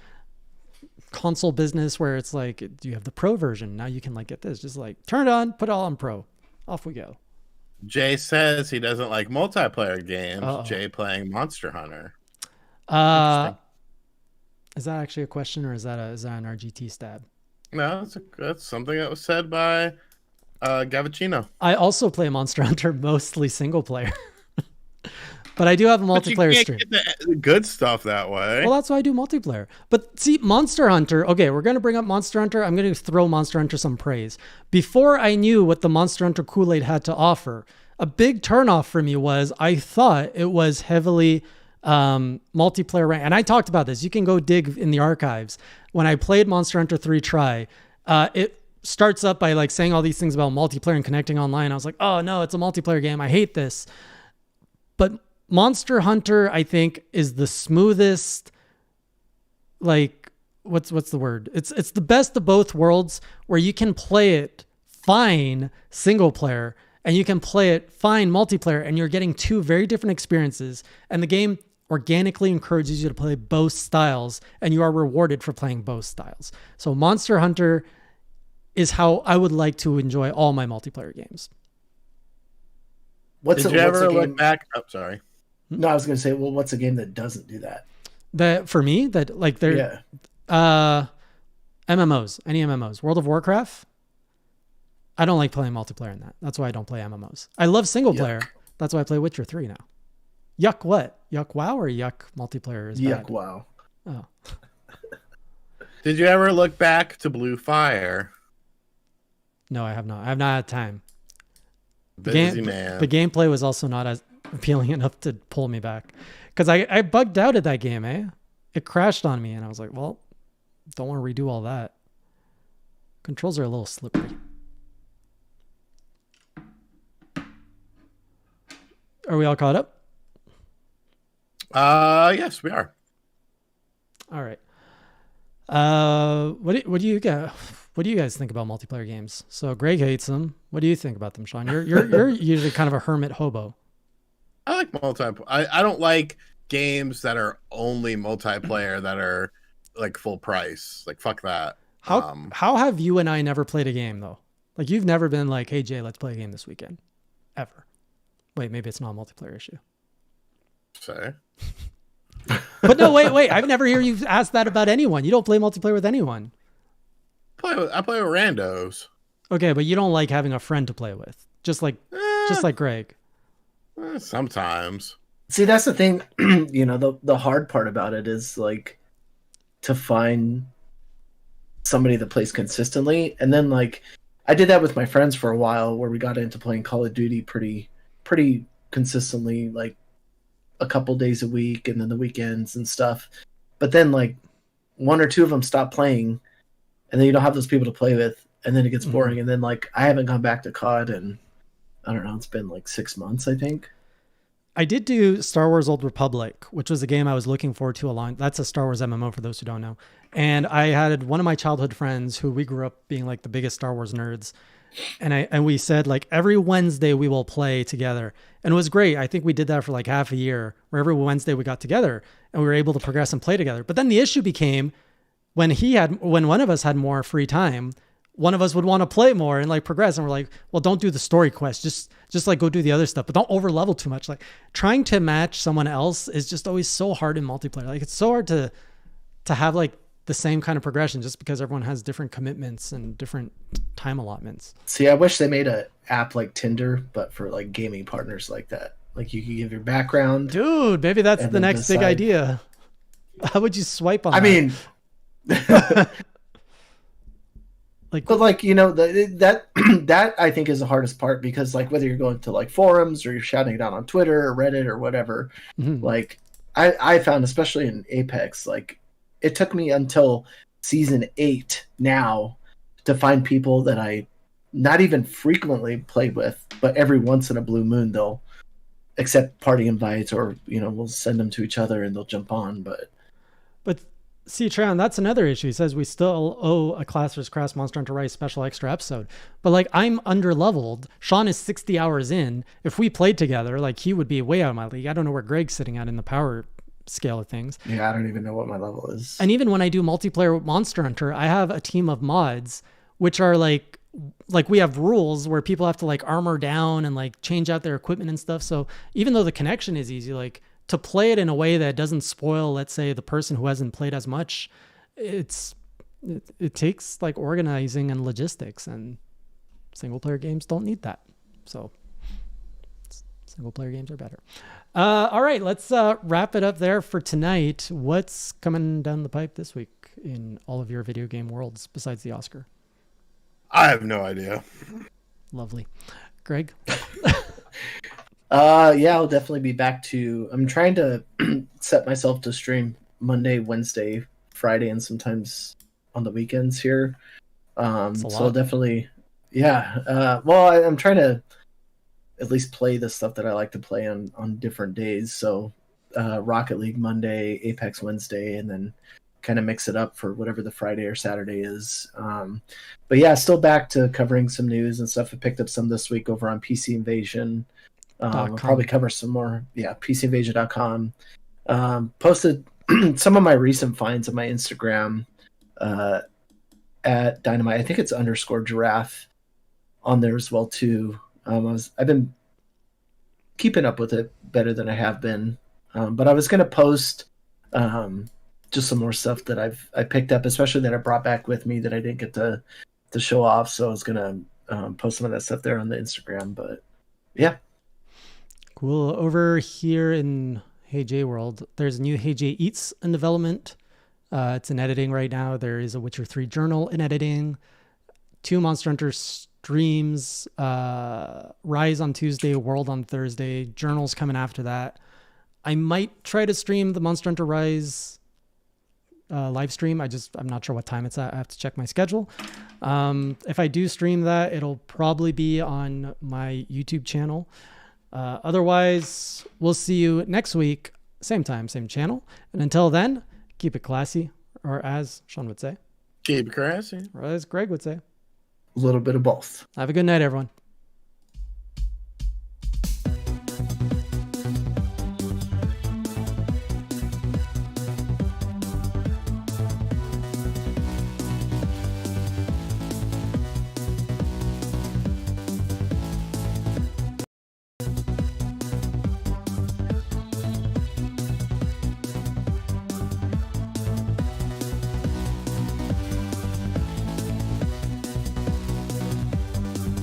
console business where it's like you have the pro version, now you can like get this, just like turn it on, put it all on pro, off we go. Jay says he doesn't like multiplayer games. Uh-oh. Jay playing Monster Hunter. Is that actually a question, or is that an RGT stab? No, that's something that was said by Gavicino. I also play Monster Hunter mostly single player, but I do have a But you multiplayer can't stream. get the good stuff that way. Well, that's why I do multiplayer. But see, Monster Hunter. Okay, we're gonna bring up Monster Hunter. I'm gonna throw Monster Hunter some praise. Before I knew what the Monster Hunter Kool-Aid had to offer, a big turnoff for me was I thought it was heavily multiplayer rank. And I talked about this. You can go dig in the archives. When I played Monster Hunter 3 Try, it starts up by like saying all these things about multiplayer and connecting online. I was like, oh no, it's a multiplayer game. I hate this. But Monster Hunter, I think, is the smoothest, like, what's the word? It's the best of both worlds, where you can play it fine single player and you can play it fine multiplayer, and you're getting two very different experiences. And the game organically encourages you to play both styles, and you are rewarded for playing both styles. So Monster Hunter is how I would like to enjoy all my multiplayer games. Did you ever a look game? back? Oh, sorry. No, I was gonna say, well, what's a game that doesn't do that? That for me, that like they're MMOs, any MMOs, World of Warcraft. I don't like playing multiplayer in that. That's why I don't play MMOs. I love single player. That's why I play Witcher 3 now. Yuck what? Yuck WoW or yuck multiplayer is Yuck! bad? Wow. Oh. Did you ever look back to Blue Fire? No, I have not. I have not had time. Busy man. The gameplay was also not as appealing enough to pull me back. Because I bugged out at that game, eh? It crashed on me, and I was like, well, don't want to redo all that. Controls are a little slippery. Are we all caught up? Yes, we are. All right. What do you guys think about multiplayer games? So Greg hates them. What do you think about them, Sean? You're usually kind of a hermit hobo. I like multiplayer. I don't like games that are only multiplayer that are like full price. Like fuck that. How have you and I never played a game though? Like you've never been like, hey Jay, let's play a game this weekend, ever. Wait, maybe it's not a multiplayer issue. Say. But no, wait. I've never heard you ask that about anyone. You don't play multiplayer with anyone. I play with randos. Okay, but you don't like having a friend to play with, just like Greg. Sometimes. See, that's the thing. The hard part about it is like to find somebody that plays consistently, and then like I did that with my friends for a while, where we got into playing Call of Duty pretty consistently, like a couple days a week, and then the weekends and stuff. But then like one or two of them stop playing, and then you don't have those people to play with, and then it gets boring. And then like I haven't gone back to COD, and I don't know, it's been like 6 months, I think. I did do Star Wars Old Republic, which was a game I was looking forward to a long. That's a Star Wars MMO for those who don't know. And I had one of my childhood friends who we grew up being like the biggest Star Wars nerds. And we said like every Wednesday we will play together. And it was great. I think we did that for like half a year, where every Wednesday we got together and we were able to progress and play together. But then the issue became when one of us had more free time, one of us would want to play more and like progress. And we're like, well, don't do the story quest. Just like go do the other stuff, but don't over level too much. Like trying to match someone else is just always so hard in multiplayer. Like it's so hard to have like the same kind of progression, just because everyone has different commitments and different time allotments. See, I wish they made an app like Tinder, but for like gaming partners like that. Like you could give your background. Dude, maybe that's the next big idea. How would you swipe on that? I mean, but like, that I think is the hardest part, because like whether you're going to like forums or you're shouting it out on Twitter or Reddit or whatever, like I found, especially in Apex, like it took me until season 8 now to find people that I not even frequently played with, but every once in a blue moon they'll accept party invites, or we'll send them to each other and they'll jump on. But see, Treon, that's another issue. He says we still owe a Class vs. Crass Monster Hunter Rise special extra episode. But like I'm under-leveled. Sean is 60 hours in. If we played together, like he would be way out of my league. I don't know where Greg's sitting at in the power scale of things. Yeah, I don't even know what my level is. And even when I do multiplayer with Monster Hunter, I have a team of mods, which are like we have rules where people have to like armor down and like change out their equipment and stuff. So even though the connection is easy, like to play it in a way that doesn't spoil, let's say, the person who hasn't played as much, it takes like organizing and logistics, and single player games don't need that. So single player games are better. All right, let's wrap it up there for tonight. What's coming down the pipe this week in all of your video game worlds besides the Oscar? I have no idea. Lovely. Greg? Yeah, I'll definitely be back I'm trying to set myself to stream Monday, Wednesday, Friday, and sometimes on the weekends here. So I'll definitely, well, I'm trying to at least play the stuff that I like to play on different days. So Rocket League Monday, Apex Wednesday, and then kind of mix it up for whatever the Friday or Saturday is. But yeah, still back to covering some news and stuff. I picked up some this week over on PC Invasion. I'll probably cover some more. Yeah, PCinvasion.com. Posted some of my recent finds on my Instagram at Dynamite. I think it's _Giraffe on there as well too. I've been keeping up with it better than I have been, but I was going to post just some more stuff that I picked up, especially that I brought back with me that I didn't get to show off. So I was going to post some of that stuff there on the Instagram. But yeah. Cool. Over here in Hey J World, there's a new Hey J Eats in development. It's in editing right now. There is a Witcher 3 journal in editing. 2 Monster Hunter streams. Rise on Tuesday, World on Thursday. Journals coming after that. I might try to stream the Monster Hunter Rise live stream. I'm not sure what time it's at. I have to check my schedule. If I do stream that, it'll probably be on my YouTube channel. Otherwise, we'll see you next week, same time, same channel. And until then, keep it classy, or as Sean would say, keep it classy, or as Greg would say, a little bit of both. Have a good night, everyone.